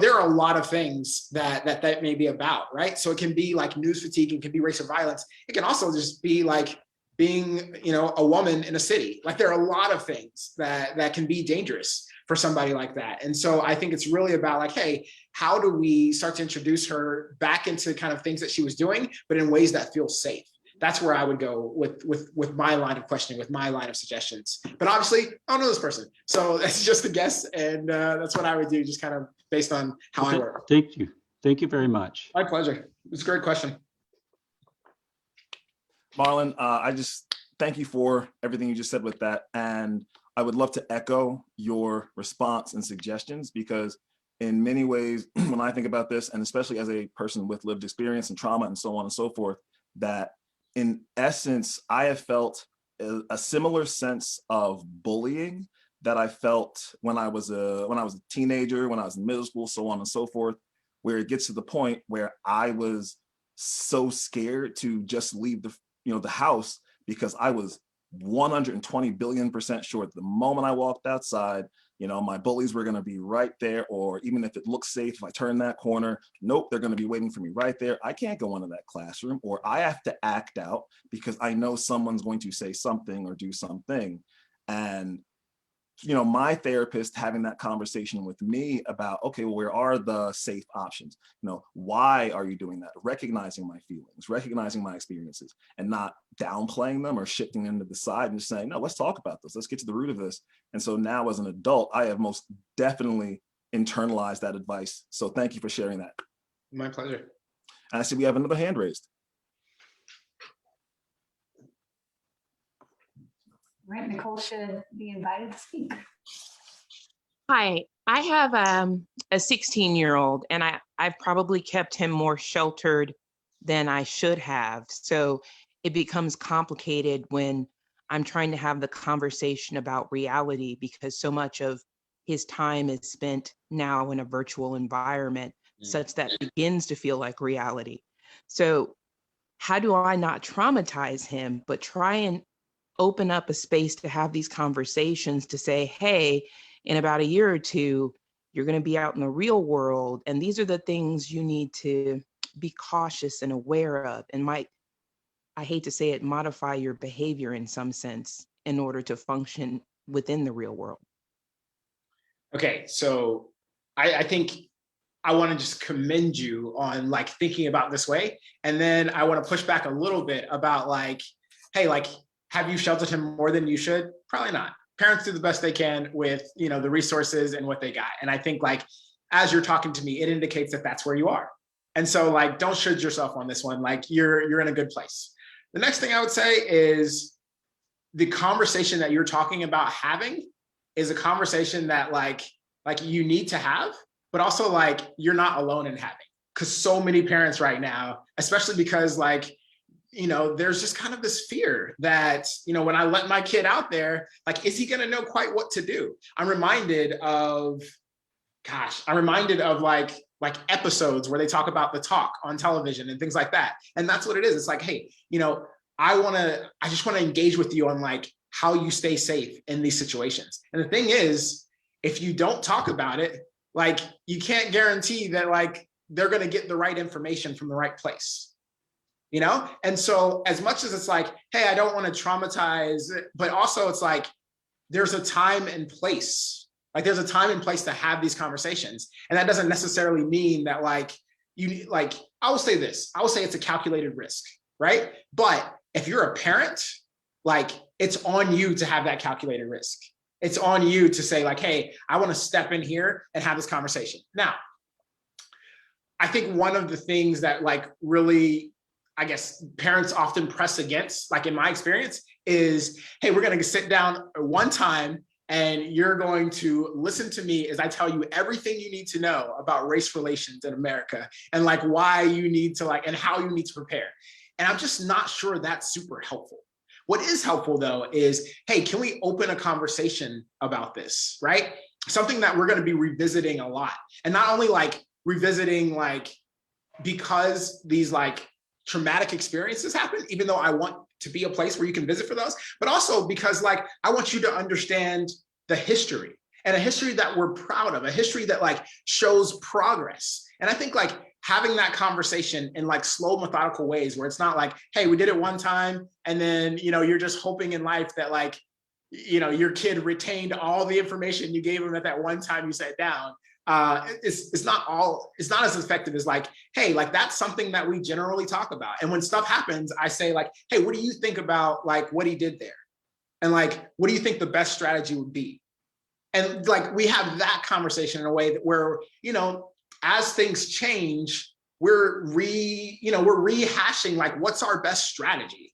there are a lot of things that may be about, right? So it can be like news fatigue, it can be racial violence. It can also just be like being, a woman in a city. Like there are a lot of things that can be dangerous for somebody like that. And so I think it's really about like, hey, how do we start to introduce her back into kind of things that she was doing, but in ways that feel safe? That's where I would go with my line of questioning, with my line of suggestions. But obviously, I don't know this person, so that's just a guess, and that's what I would do, just kind of based on how I work. Thank you very much. My pleasure. It's a great question. Marlon, I just thank you for everything you just said with that. And I would love to echo your response and suggestions, because in many ways, when I think about this, and especially as a person with lived experience and trauma and so on and so forth, that in essence, I have felt a similar sense of bullying that I felt when I was a teenager, when I was in middle school, so on and so forth, where it gets to the point where I was so scared to just leave the house, because I was 120 billion% sure that the moment I walked outside, my bullies were going to be right there. Or even if it looks safe, if I turn that corner, nope, they're going to be waiting for me right there. I can't go into that classroom, or I have to act out because I know someone's going to say something or do something. And my therapist having that conversation with me about, okay, well, where are the safe options? Why are you doing that? Recognizing my feelings, recognizing my experiences, and not downplaying them or shifting them to the side and just saying, no, let's talk about this. Let's get to the root of this. And so now as an adult, I have most definitely internalized that advice. So thank you for sharing that. My pleasure. And I see we have another hand raised. Right, Nicole should be invited to speak. Hi, I have a 16-year-old, and I've probably kept him more sheltered than I should have. So it becomes complicated when I'm trying to have the conversation about reality, because so much of his time is spent now in a virtual environment, such that begins to feel like reality. So how do I not traumatize him, but try and open up a space to have these conversations, to say, hey, in about a year or two, you're going to be out in the real world, and these are the things you need to be cautious and aware of, and might, I hate to say it, modify your behavior in some sense in order to function within the real world. Okay, so I think I want to just commend you on like thinking about this way, and then I want to push back a little bit about like, hey, like, have you sheltered him more than you should? Probably not. Parents do the best they can with, the resources and what they got. And I think like, as you're talking to me, it indicates that that's where you are. And so like, don't should yourself on this one. Like you're in a good place. The next thing I would say is the conversation that you're talking about having is a conversation that like you need to have, but also like, you're not alone in having, because so many parents right now, especially because like, there's just kind of this fear that, when I let my kid out there, like, is he going to know quite what to do? I'm reminded of like episodes where they talk about the talk on television and things like that. And that's what it is. It's like, hey, I just want to engage with you on like how you stay safe in these situations. And the thing is, if you don't talk about it, like, you can't guarantee that like they're going to get the right information from the right place, And so as much as it's like, hey, I don't want to traumatize, but also it's like, there's a time and place. Like, there's a time and place to have these conversations. And that doesn't necessarily mean that like, I will say this, I will say it's a calculated risk, right? But if you're a parent, like, it's on you to have that calculated risk. It's on you to say like, hey, I want to step in here and have this conversation. Now, I think one of the things that like really, I guess, parents often press against, like in my experience, is, hey, we're going to sit down one time and you're going to listen to me as I tell you everything you need to know about race relations in America and like why you need to like, and how you need to prepare. And I'm just not sure that's super helpful. What is helpful though is, hey, can we open a conversation about this, right? Something that we're going to be revisiting a lot. And not only like revisiting like because these like traumatic experiences happen, even though I want to be a place where you can visit for those, but also because like, I want you to understand the history, and a history that we're proud of, a history that like shows progress. And I think like having that conversation in like slow, methodical ways where it's not like, hey, we did it one time. And then, you're just hoping in life that like, your kid retained all the information you gave them at that one time you sat down. It's not as effective as like, hey, like that's something that we generally talk about. And when stuff happens, I say like, hey, what do you think about like what he did there? And like, what do you think the best strategy would be? And like, we have that conversation in a way that where, as things change, we're rehashing like, what's our best strategy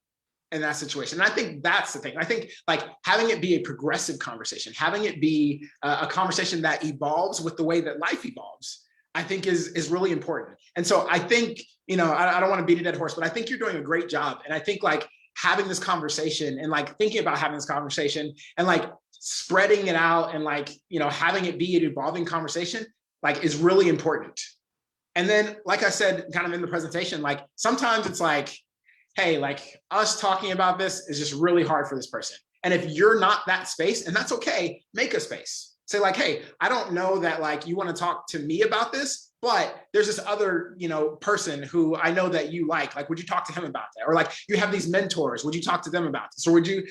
in that situation? And I think that's the thing. I think like having it be a progressive conversation, having it be a conversation that evolves with the way that life evolves, I think is really important. And so I think, I don't want to beat a dead horse, but I think you're doing a great job. And I think like having this conversation and like thinking about having this conversation and like spreading it out and like, having it be an evolving conversation, like is really important. And then, like I said, kind of in the presentation, like sometimes it's like, hey, like us talking about this is just really hard for this person. And if you're not that space, and that's okay, make a space. Say like, hey, I don't know that like you want to talk to me about this, but there's this other, person who I know that you like, would you talk to him about that? Or like you have these mentors, would you talk to them about this? Or would you,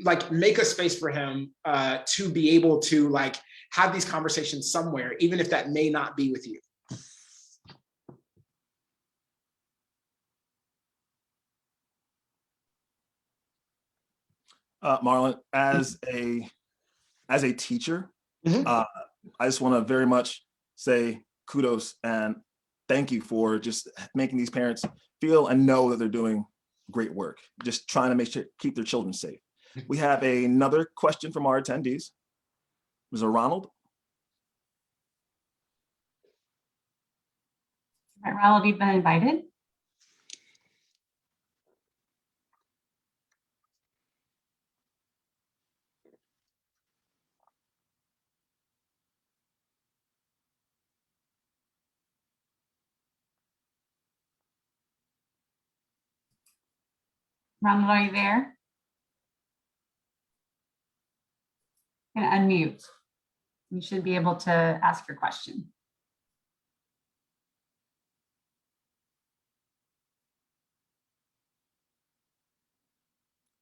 like make a space for him to be able to like have these conversations somewhere, even if that may not be with you. Marlon, as a teacher, I just want to very much say kudos and thank you for just making these parents feel and know that they're doing great work, just trying to keep their children safe. We have another question from our attendees. Mr. Ronald. All right, Ronald, you've been invited. Ronald, are you there? I'm going to unmute. You should be able to ask your question.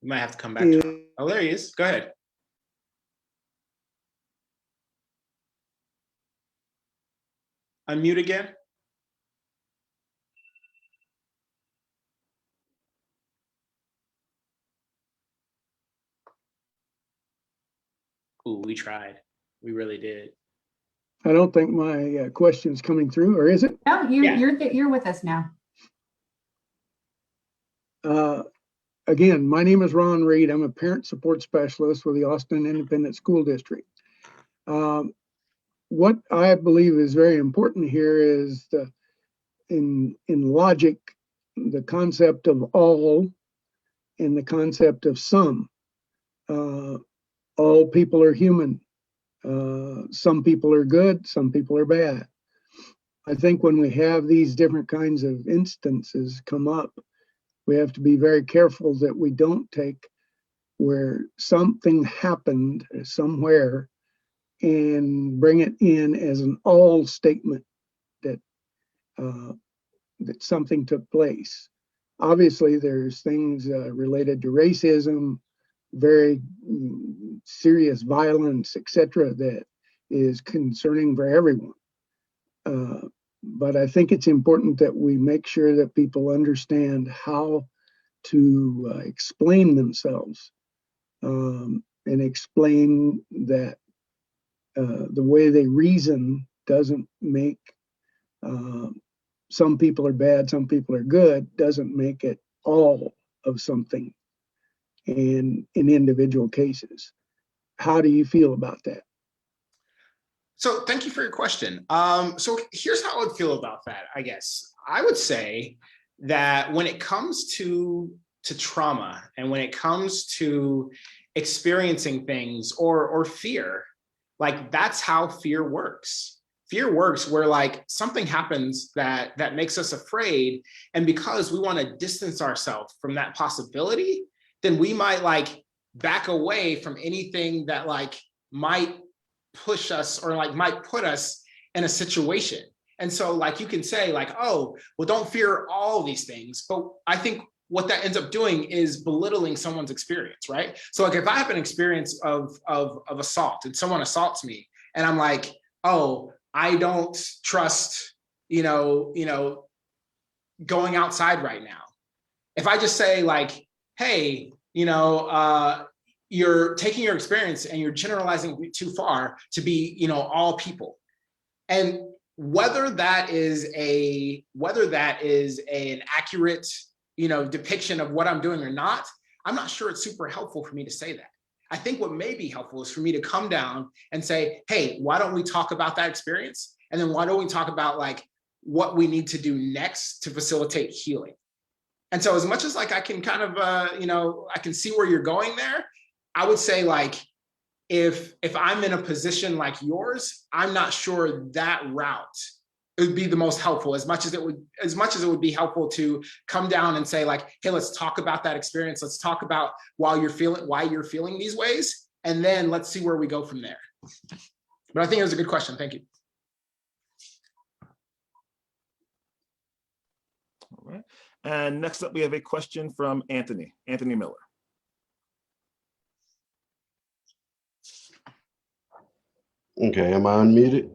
You might have to come back to him. Oh, there he is. Go ahead. Unmute again. Ooh, we tried. We really did. I don't think my question's coming through, or is it? No, you're with us now. Again, my name is Ron Reed. I'm a parent support specialist with the Austin Independent School District. What I believe is very important here is in logic, the concept of all and the concept of some. All people are human. Some people are good, some people are bad. I think when we have these different kinds of instances come up, we have to be very careful that we don't take where something happened somewhere and bring it in as an all statement that that something took place. Obviously, there's things related to racism, very serious violence, etc., that is concerning for everyone. But I think it's important that we make sure that people understand how to explain themselves and explain that the way they reason doesn't make some people are bad, some people are good, doesn't make it all of something in individual cases. How do you feel about that? So thank you for your question. So here's how I would feel about that, I guess. I would say that when it comes to trauma and when it comes to experiencing things or fear, like that's how fear works. Fear works where like something happens that makes us afraid. And because we want to distance ourselves from that possibility, then we might like back away from anything that like might push us or like might put us in a situation. And so like you can say like, oh, well, don't fear all these things. But I think what that ends up doing is belittling someone's experience, right? So like if I have an experience of assault and someone assaults me and I'm like, oh, I don't trust, going outside right now. If I just say like, hey, you're taking your experience and you're generalizing too far to be, all people. And whether that is an accurate, depiction of what I'm doing or not, I'm not sure it's super helpful for me to say that. I think what may be helpful is for me to come down and say, hey, why don't we talk about that experience? And then why don't we talk about like what we need to do next to facilitate healing? And so as much as like I can kind of, I can see where you're going there, I would say like, if I'm in a position like yours, I'm not sure that route it would be the most helpful as much as it would be helpful to come down and say like, hey, let's talk about that experience. Let's talk about why you're feeling these ways. And then let's see where we go from there. But I think it was a good question. Thank you. All right. And next up, we have a question from Anthony Miller. Okay, am I unmuted?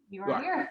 You are here.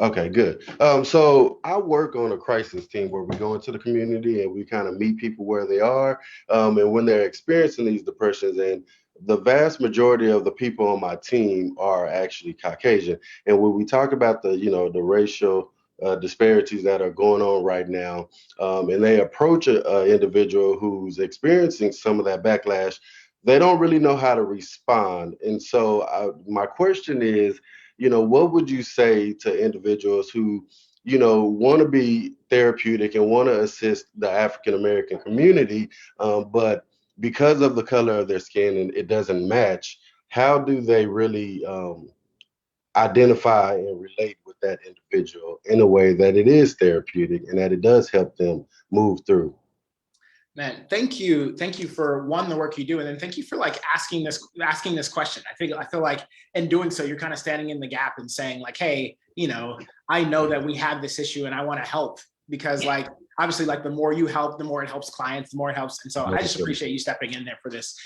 Okay, good. So I work on a crisis team where we go into the community and we kind of meet people where they are and when they're experiencing these depressions. And the vast majority of the people on my team are actually Caucasian. And when we talk about the, the racial disparities that are going on right now, and they approach an individual who's experiencing some of that backlash, they don't really know how to respond. And so my question is, what would you say to individuals who, want to be therapeutic and want to assist the African-American community, but because of the color of their skin and it doesn't match, how do they really identify and relate with that individual in a way that it is therapeutic and that it does help them move through? Man, thank you for the work you do, and then thank you for like asking this question. I feel like in doing so, you're kind of standing in the gap and saying like, hey, I know that we have this issue and I want to help because like obviously like the more you help, the more it helps clients, the more it helps. And so I just appreciate you stepping in there for this.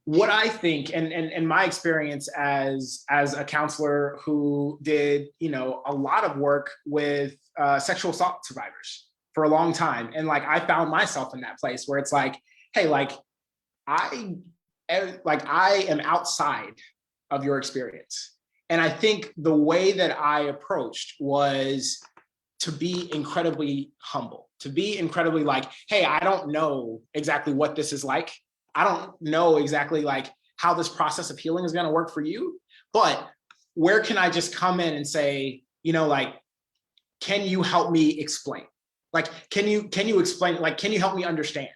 What I think, and my experience as a counselor who did a lot of work with sexual assault survivors for a long time. And like, I found myself in that place where it's like, hey, like I am outside of your experience. And I think the way that I approached was to be incredibly humble, to be incredibly like, hey, I don't know exactly what this is like. I don't know exactly like how this process of healing is going to work for you, but where can I just come in and say, like, can you help me explain? Like, can you explain, like, can you help me understand?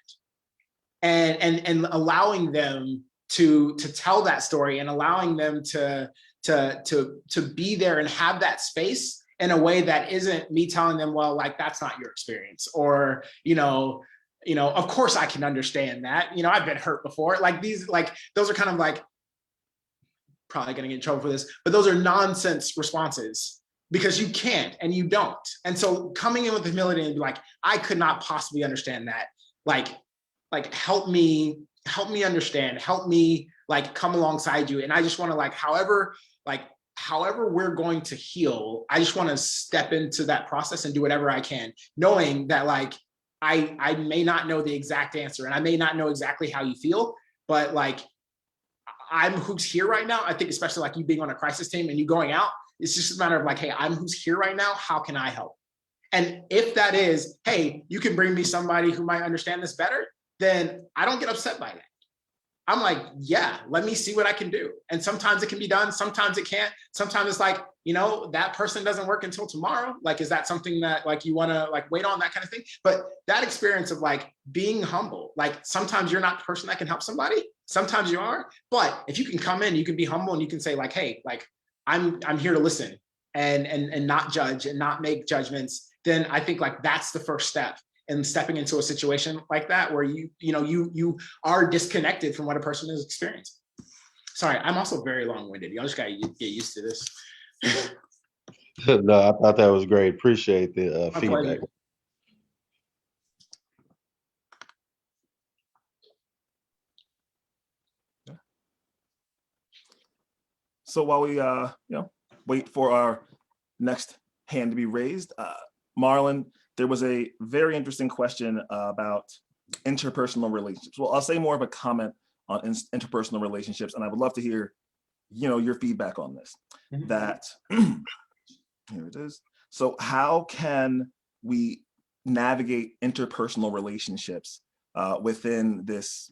And allowing them to tell that story and allowing them to be there and have that space in a way that isn't me telling them, well, like, that's not your experience, or, of course I can understand that, I've been hurt before. Like, those are kind of like, probably gonna get in trouble for this, but those are nonsense responses, because you can't and you don't. And so coming in with humility and be like, I could not possibly understand that. Like help me understand, help me like come alongside you. And I just want to however we're going to heal, I just want to step into that process and do whatever I can, knowing that like I may not know the exact answer and I may not know exactly how you feel, but like I'm who's here right now. I think especially like you being on a crisis team and you going out, it's just a matter of like, hey, I'm who's here right now. How can I help? And if that is, hey, you can bring me somebody who might understand this better, then I don't get upset by that. I'm like, yeah, let me see what I can do. And sometimes it can be done. Sometimes it can't. Sometimes it's like, that person doesn't work until tomorrow. Like, is that something that like you want to like wait on, that kind of thing? But that experience of like being humble, like sometimes you're not the person that can help somebody. Sometimes you are. But if you can come in, you can be humble and you can say like, hey, like I'm here to listen and not judge and not make judgments. Then I think like that's the first step. And stepping into a situation like that where you are disconnected from what a person is experiencing. Sorry, I'm also very long-winded. Y'all just gotta get used to this. No, I thought that was great. Appreciate the My feedback. pleasure. So while we wait for our next hand to be raised, Marlon, there was a very interesting question about interpersonal relationships. Well, I'll say more of a comment on interpersonal relationships, and I would love to hear, your feedback on this. Mhm. That here it is. So how can we navigate interpersonal relationships within this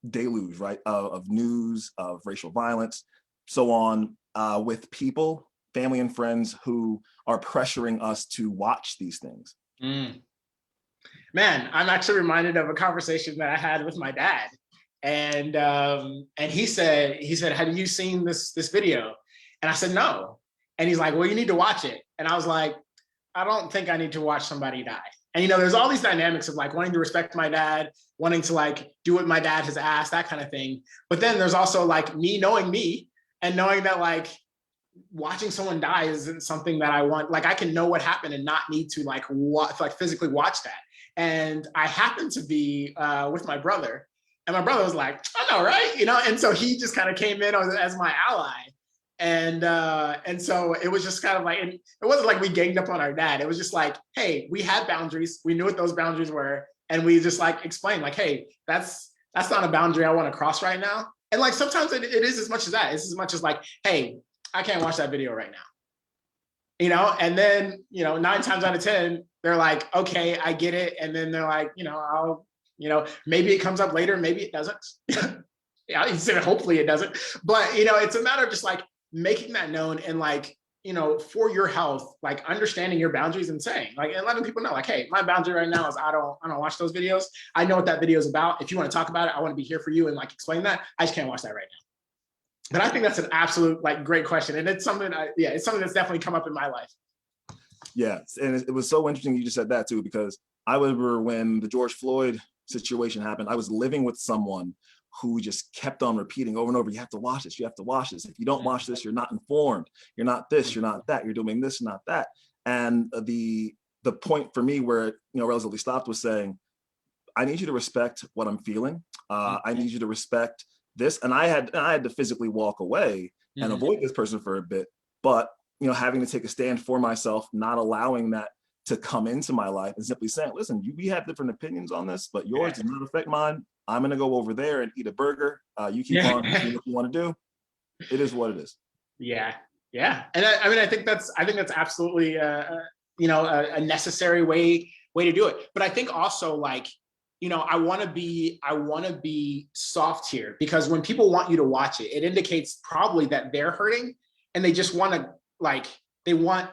deluge, right, of news, of racial violence, so on, with people, family and friends who are pressuring us to watch these things? Man, I'm actually reminded of a conversation that I had with my dad, and he said, "Have you seen this video?" And I said, "No." And he's like, "Well, you need to watch it." And I was like, "I don't think I need to watch somebody die." And there's all these dynamics of like wanting to respect my dad, wanting to like do what my dad has asked, that kind of thing. But then there's also like me knowing me and knowing that like watching someone die isn't something that I want. Like I can know what happened and not need to like physically watch that. And I happened to be with my brother, and my brother was like, "I know, right?" And so he just kind of came in as my ally. And so it was just kind of like, and it wasn't like we ganged up on our dad. It was just like, hey, we had boundaries. We knew what those boundaries were. And we just like explained like, hey, that's not a boundary I want to cross right now. And like, sometimes it is as much as that. It's as much as like, hey, I can't watch that video right now. And then, 9 times out of 10, they're like, okay, I get it. And then they're like, I'll, maybe it comes up later, maybe it doesn't. Hopefully it doesn't. But, it's a matter of just like making that known and like, for your health, like understanding your boundaries and saying like, and letting people know like, hey, my boundary right now is I don't watch those videos. I know what that video is about. If you want to talk about it, I want to be here for you and like explain that. I just can't watch that right now. But I think that's an absolute like great question. And it's something, it's something that's definitely come up in my life. Yeah, and it was so interesting you just said that too, because I remember when the George Floyd situation happened, I was living with someone who just kept on repeating over and over, you have to watch this, you have to watch this. If you don't watch this, you're not informed. You're not this, you're not that, you're doing this, not that. And the point for me where it relatively stopped was saying, I need you to respect what I'm feeling. I need you to respect this. And I had to physically walk away and avoid this person for a bit, but having to take a stand for myself, not allowing that to come into my life and simply saying, listen, we have different opinions on this, but yours does not affect mine. I'm going to go over there and eat a burger. You keep on doing what you want to do. It is what it is. Yeah. Yeah. And I think that's absolutely, a necessary way to do it. But I think also like, I want to be soft here, because when people want you to watch it, it indicates probably that they're hurting and they just want to like, they want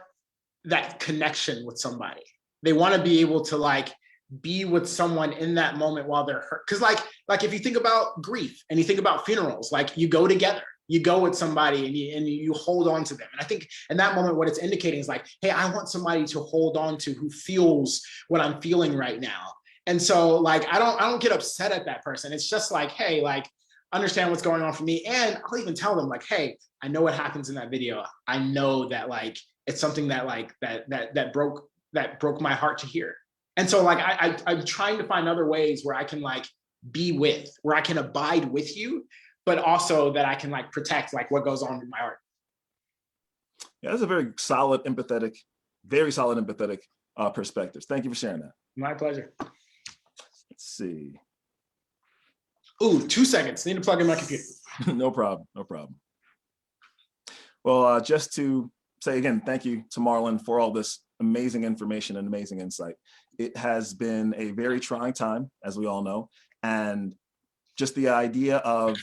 that connection with somebody. They want to be able to like be with someone in that moment while they're hurt. Because like if you think about grief and you think about funerals, like you go together, you go with somebody and you hold on to them. And I think in that moment, what it's indicating is like, hey, I want somebody to hold on to who feels what I'm feeling right now. And so like, I don't get upset at that person. It's just like, hey, like, understand what's going on for me. And I'll even tell them like, hey, I know what happens in that video. I know that like, it's something that like, that broke my heart to hear. And so like, I'm trying to find other ways where I can like be with, where I can abide with you, but also that I can like protect like what goes on in my heart. Yeah, that's a very solid, empathetic, perspectives. Thank you for sharing that. My pleasure. Let's see. Ooh, 2 seconds. Need to plug in my computer. No problem. No problem. Well, just to say again, thank you to Marlon for all this amazing information and amazing insight. It has been a very trying time, as we all know, and just the idea of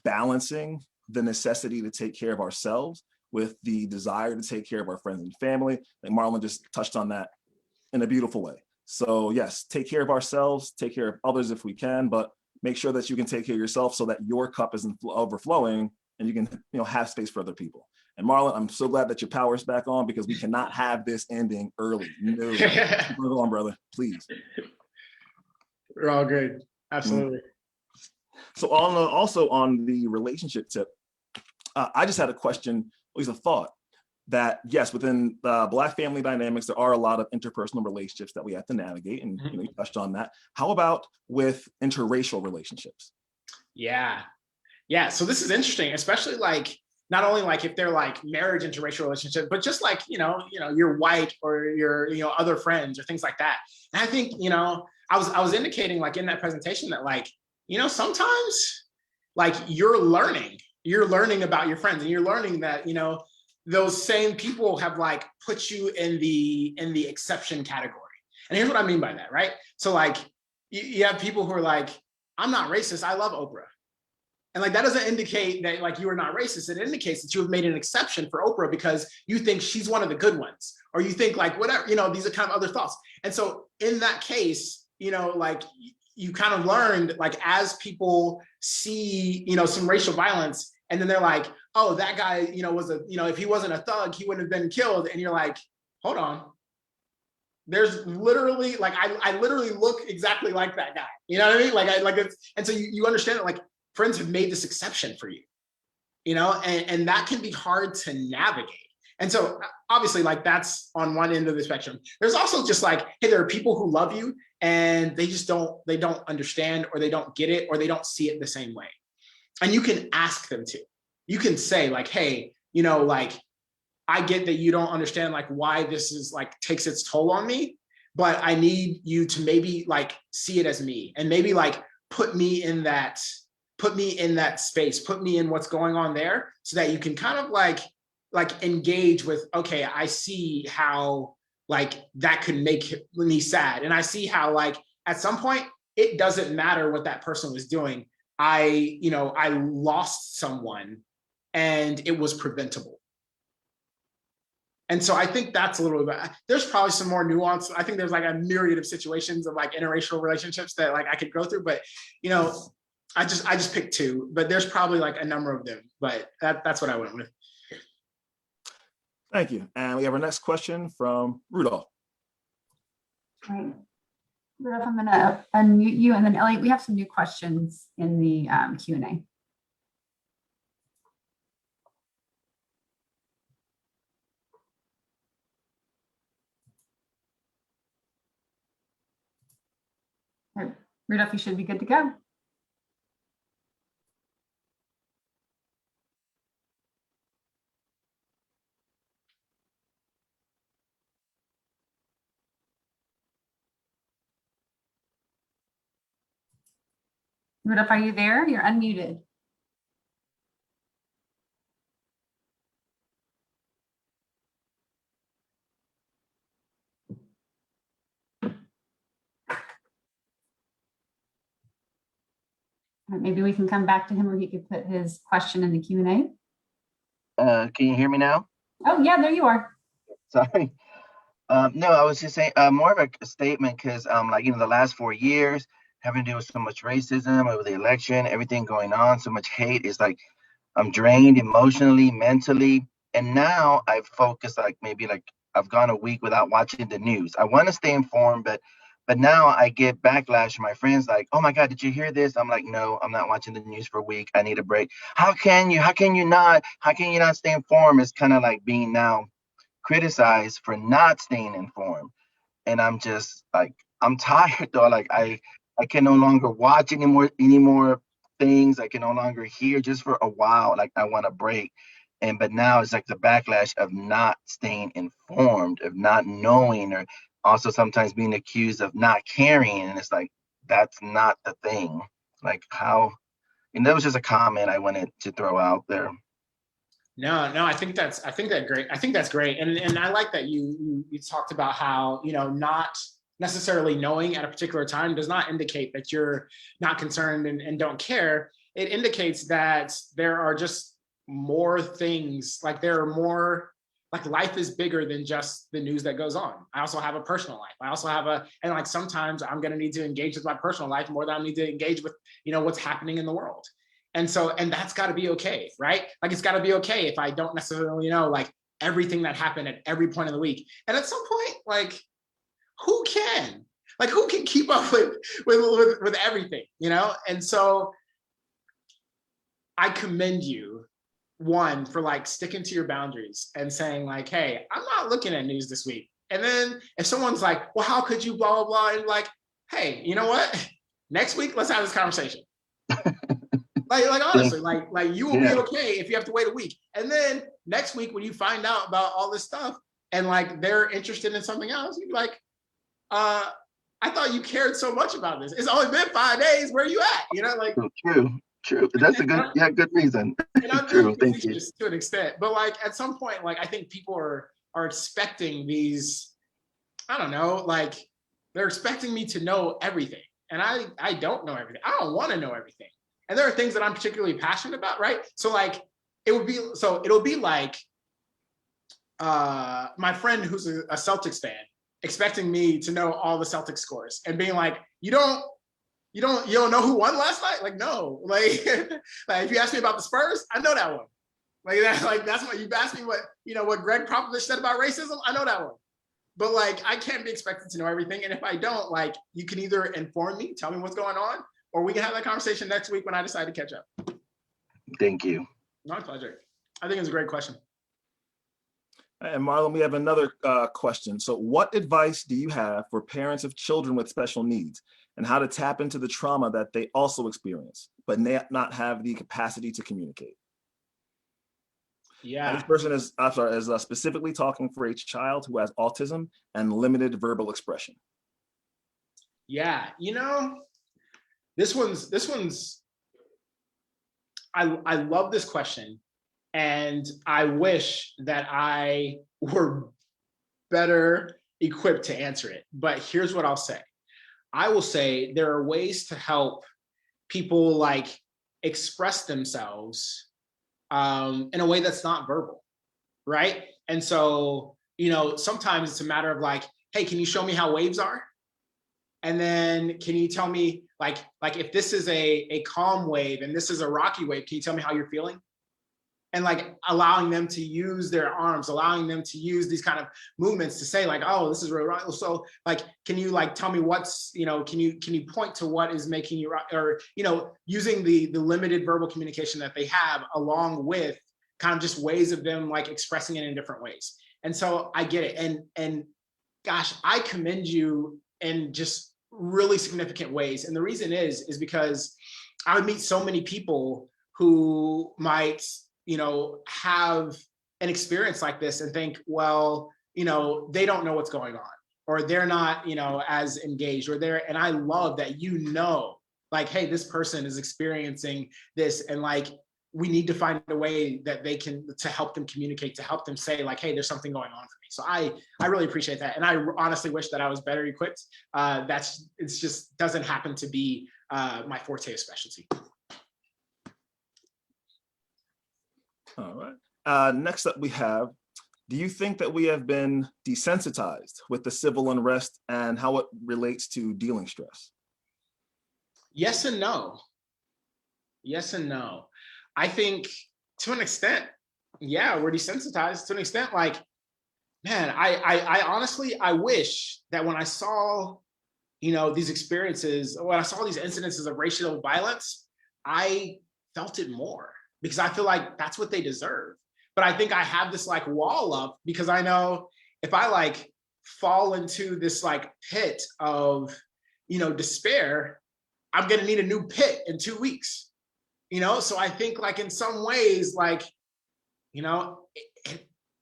balancing the necessity to take care of ourselves with the desire to take care of our friends and family. I think Marlon just touched on that in a beautiful way. So yes, take care of ourselves, take care of others if we can, but make sure that you can take care of yourself so that your cup isn't overflowing and you can, have space for other people. And Marlon, I'm so glad that your power is back on because we cannot have this ending early. No, keep it on, brother, please. We're all good. Absolutely. So also on the relationship tip, I just had a question, at least a thought, that yes, within Black family dynamics, there are a lot of interpersonal relationships that we have to navigate, and you touched on that. How about with interracial relationships? Yeah. So this is interesting, especially like not only like if they're like marriage interracial relationships, but just like you're white or your other friends or things like that. And I think I was indicating like in that presentation that like sometimes like you're learning about your friends and you're learning that those same people have like put you in the exception category. And here's what I mean by that, right? So like you have people who are like, I'm not racist, I love Oprah. And like that doesn't indicate that like you are not racist. It indicates that you have made an exception for Oprah because you think she's one of the good ones, or you think like whatever, these are kind of other thoughts. And so in that case, like you kind of learned like as people see, some racial violence, and then they're like, oh, that guy, was if he wasn't a thug, he wouldn't have been killed. And you're like, hold on. There's literally like, I literally look exactly like that guy. You know what I mean? And so you understand that like friends have made this exception for you, and that can be hard to navigate. And so obviously like that's on one end of the spectrum. There's also just like, hey, there are people who love you and they don't understand, or they don't get it, or they don't see it the same way. And you can ask them to. You can say like, hey, like, I get that you don't understand like why this is like takes its toll on me, but I need you to maybe like see it as me, and maybe like put me in that space, put me in what's going on there, so that you can kind of like engage with, okay, I see how like that could make me sad. And I see how like at some point, it doesn't matter what that person was doing. I lost someone and it was preventable. And so I think that's a little bit, there's probably some more nuance. I think there's like a myriad of situations of like interracial relationships that like I could go through, but I just picked two, but there's probably like a number of them, but that's what I went with. Thank you. And we have our next question from Rudolph. Right. Rudolph, I'm going to unmute you, and then Elliot, we have some new questions in the Q&A. Right. Rudolph, you should be good to go. Rudolph, are you there? You're unmuted. Maybe we can come back to him, or he could put his question in the Q&A. Can you hear me now? Oh, yeah, there you are. Sorry. No, I was just saying more of a statement because, like, the last 4 years having to do with so much racism over the election, everything going on, so much hate is like I'm drained emotionally, mentally, and now I've focused like maybe like I've gone a week without watching the news. I want to stay informed, but now I get backlash from my friends like, "Oh my God, did you hear this?" I'm like, "No, I'm not watching the news for a week. I need a break." How can you? How can you not? How can you not stay informed? It's kind of like being now criticized for not staying informed. And I'm just like, I'm tired though. Like I can no longer watch any more things. I can no longer hear just for a while. Like I want a break. But now it's like the backlash of not staying informed, of not knowing, or also sometimes being accused of not caring. And it's like that's not the thing. Like how, and that was just a comment I wanted to throw out there. No, I think that's great. I think that's great. And I like that you talked about how, not necessarily knowing at a particular time does not indicate that you're not concerned and don't care. It indicates that there are just more things, like there are more, like life is bigger than just the news that goes on. I also have a personal life. I also have and like sometimes I'm going to need to engage with my personal life more than I need to engage with, what's happening in the world. And that's got to be okay, right? Like it's got to be okay if I don't necessarily know like everything that happened at every point of the week. And at some point, like who can keep up with everything, And so I commend you, one, for like sticking to your boundaries and saying like, hey, I'm not looking at news this week. And then if someone's like, well, how could you blah, blah, blah, and like, hey, you know what? Next week, let's have this conversation. Like honestly, like you will be okay if you have to wait a week. And then next week, when you find out about all this stuff and like they're interested in something else, you'd be like, I thought you cared so much about this. It's only been 5 days. Where are you at? Like True. That's a good reason. And I'm True. really Thank you. facetious to an extent, but like at some point, like I think people are expecting these. I don't know, like they're expecting me to know everything, and I don't know everything. I don't want to know everything. And there are things that I'm particularly passionate about, right? So like it'll be like my friend who's a Celtics fan expecting me to know all the Celtics scores and being like, you don't know who won last night? Like, no. Like, like if you ask me about the Spurs, I know that one. Like that's what you've asked me what Greg Popovich said about racism. I know that one. But like I can't be expected to know everything. And if I don't, like you can either inform me, tell me what's going on, or we can have that conversation next week when I decide to catch up. Thank you. My pleasure. I think it's a great question. And Marlon, we have another question. So what advice do you have for parents of children with special needs and how to tap into the trauma that they also experience, but not have the capacity to communicate? Yeah. And this person is specifically talking for a child who has autism and limited verbal expression. Yeah, this one's I love this question, and I wish that I were better equipped to answer it. But here's what I'll say. I will say there are ways to help people like express themselves in a way that's not verbal, right? And so, sometimes it's a matter of like, hey, can you show me how waves are? And then can you tell me like if this is a calm wave and this is a rocky wave, can you tell me how you're feeling? And like allowing them to use their arms, allowing them to use these kind of movements to say like, oh, this is really right. So like, can you like tell me what's, can you point to what is making you, or, using the limited verbal communication that they have along with kind of just ways of them like expressing it in different ways. And so I get it. And gosh, I commend you in just really significant ways. And the reason is because I would meet so many people who might, have an experience like this and think, well, they don't know what's going on, or they're not, as engaged, and I love that, like, hey, this person is experiencing this, and like, we need to find a way that they can, to help them communicate, to help them say like, hey, there's something going on for me. So I really appreciate that. And I honestly wish that I was better equipped. It just doesn't happen to be my forte or specialty. All right. Next up, we have do you think that we have been desensitized with the civil unrest and how it relates to dealing stress? Yes and no. Yes and no. I think to an extent, yeah, we're desensitized to an extent. Like, man, I honestly, I wish that when I saw, these experiences, when I saw these incidences of racial violence, I felt it more because I feel like that's what they deserve. But I think I have this like wall up because I know if I like fall into this like pit of, despair, I'm going to need a new pit in 2 weeks, So I think like in some ways, like, this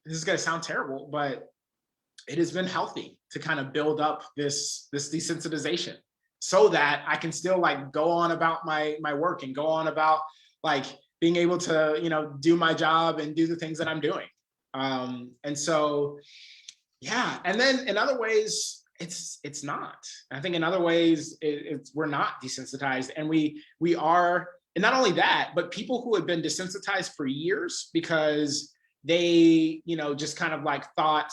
is going to sound terrible, but it has been healthy to kind of build up this desensitization so that I can still like go on about my work and go on about like being able to, do my job and do the things that I'm doing. And so, yeah. And then in other ways, it's not. I think in other ways, we're not desensitized, and we are. And not only that, but people who have been desensitized for years because they, just kind of like thought,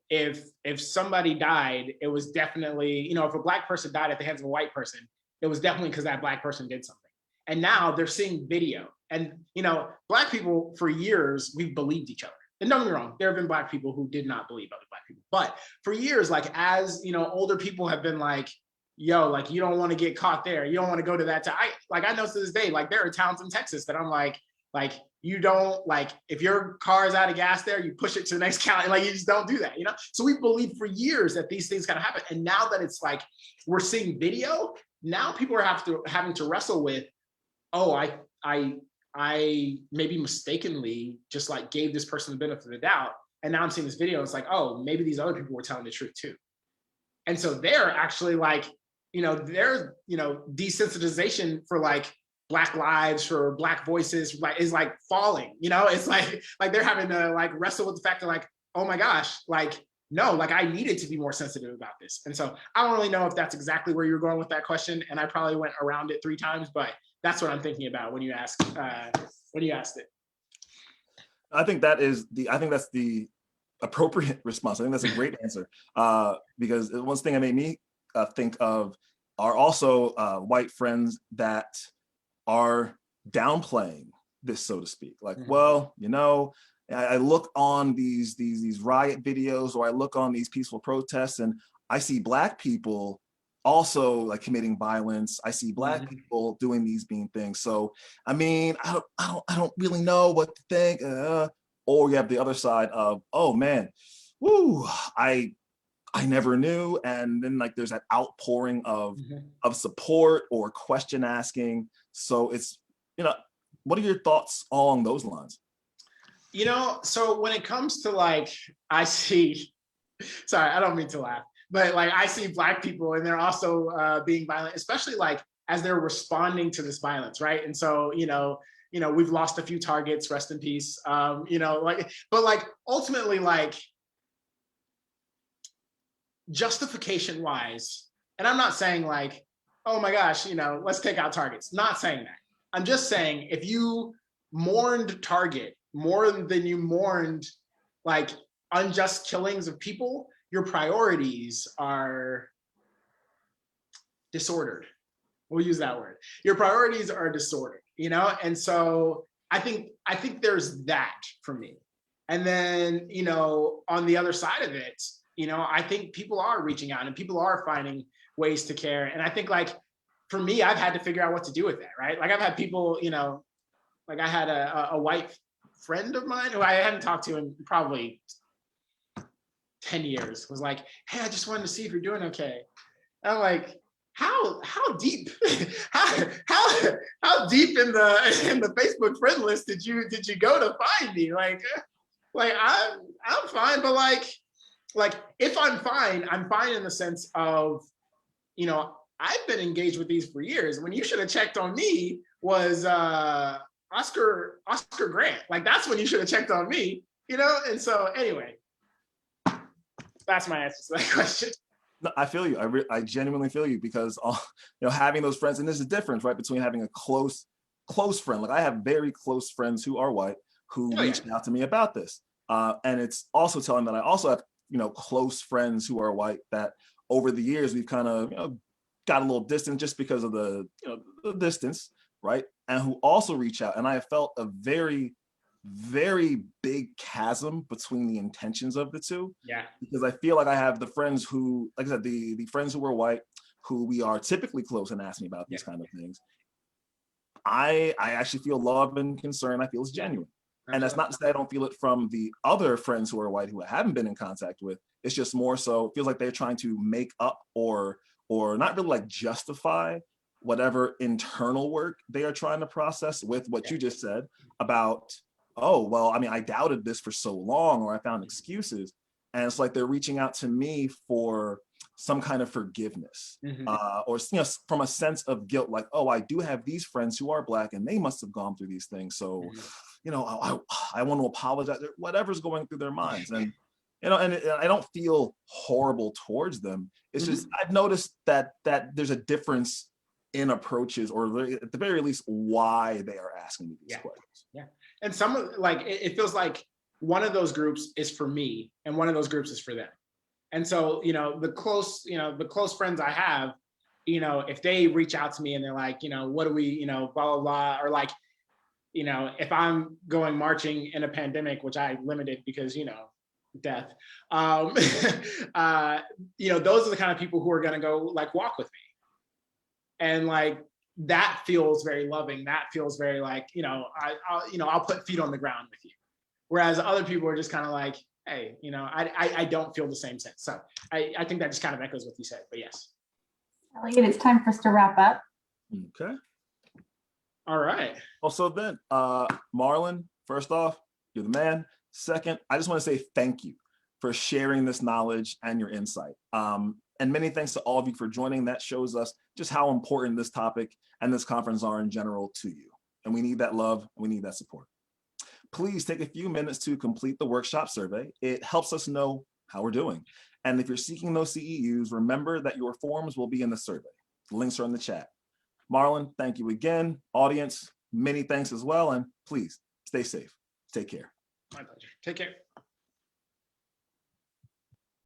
if somebody died, it was definitely, if a Black person died at the hands of a white person, it was definitely because that Black person did something. And now they're seeing video. And, Black people for years, we've believed each other. And don't get me wrong, there have been Black people who did not believe other Black people. But for years, like as, older people have been like, yo, like you don't want to get caught there. You don't want to go to that town. I know to this day, like there are towns in Texas that I'm like you don't like, if your car is out of gas there, you push it to the next county. Like you just don't do that, So we believed for years that these things gotta happen. And now that it's like, we're seeing video, now people are having to wrestle with, oh, I maybe mistakenly just like gave this person the benefit of the doubt. And now I'm seeing this video. It's like, oh, maybe these other people were telling the truth too. And so they're actually like, their, desensitization for like Black lives, for Black voices, like is like falling, it's like they're having to like wrestle with the fact that like, oh my gosh, like, no, like I needed to be more sensitive about this. And so I don't really know if that's exactly where you're going with that question. And I probably went around it 3 times, but that's what I'm thinking about when you asked it. I think that's the appropriate response. I think that's a great answer because one thing that made me think of are also white friends that are downplaying this, so to speak. Like, well, I look on these riot videos or I look on these peaceful protests and I see Black people also like committing violence. I see Black people doing these mean things. So, I mean, I don't really know what to think. Or you have the other side of, oh man, woo, I never knew. And then like there's that outpouring of support or question asking. So it's, what are your thoughts along those lines? So when it comes to like, I see, sorry, I don't mean to laugh, but like I see Black people and they're also being violent, especially like as they're responding to this violence, right? And so, we've lost a few targets, rest in peace. But like ultimately, like justification wise, and I'm not saying like, oh my gosh, let's take out targets. Not saying that. I'm just saying if you mourned Target more than you mourned like unjust killings of people, your priorities are disordered. We'll use that word. Your priorities are disordered, And so I think there's that for me. And then, on the other side of it, I think people are reaching out and people are finding ways to care. And I think like, for me, I've had to figure out what to do with that, right? Like I've had people, like I had a white friend of mine who I hadn't talked to in probably 10 years was like, hey, I just wanted to see if you're doing okay. And I'm like, how deep, how deep in the Facebook friend list did you go to find me? Like I'm fine, but like if I'm fine in the sense of, I've been engaged with these for years. When you should have checked on me was Oscar Grant. Like that's when you should have checked on me, And so anyway, that's my answer to that question. No, I feel you. I genuinely feel you because having those friends, and there's a difference, right, between having a close friend. Like I have very close friends who are white who reached out to me about this. And it's also telling that I also have, close friends who are white that over the years we've kind of, got a little distant just because of the distance, right? And who also reach out. And I have felt a very, very big chasm between the intentions of the two. Yeah. Because I feel like I have the friends who, like I said, the friends who were white, who we are typically close and ask me about these kind of things. I actually feel love and concern. I feel it's genuine. And that's not to say I don't feel it from the other friends who are white who I haven't been in contact with. It's just more so it feels like they're trying to make up or not really like justify whatever internal work they are trying to process with what you just said about, oh, well, I mean, I doubted this for so long, or I found excuses. And it's like they're reaching out to me for some kind of forgiveness, or from a sense of guilt, like, oh, I do have these friends who are Black and they must have gone through these things. So, I want to apologize, whatever's going through their minds. And, and I don't feel horrible towards them. It's just, I've noticed that there's a difference in approaches, or at the very least, why they are asking me these questions. Yeah. And some of it feels like one of those groups is for me and one of those groups is for them. And so, the close friends I have, if they reach out to me and they're like, what do we, blah, blah, blah, or like, if I'm going marching in a pandemic, which I limited because, death, those are the kind of people who are going to go like walk with me. And like, that feels very loving. That feels very like, I'll put feet on the ground with you. Whereas other people are just kind of like, hey, I don't feel the same sense. So I think that just kind of echoes what you said, but yes. Elliot, it's time for us to wrap up. Okay. All right. Well, so then, Marlon, first off, you're the man. Second, I just want to say thank you for sharing this knowledge and your insight. And many thanks to all of you for joining. That shows us just how important this topic and this conference are in general to you. And we need that love, and we need that support. Please take a few minutes to complete the workshop survey. It helps us know how we're doing. And if you're seeking those CEUs, remember that your forms will be in the survey. The links are in the chat. Marlon, thank you again. Audience, many thanks as well. And please stay safe. Take care. My pleasure. Take care.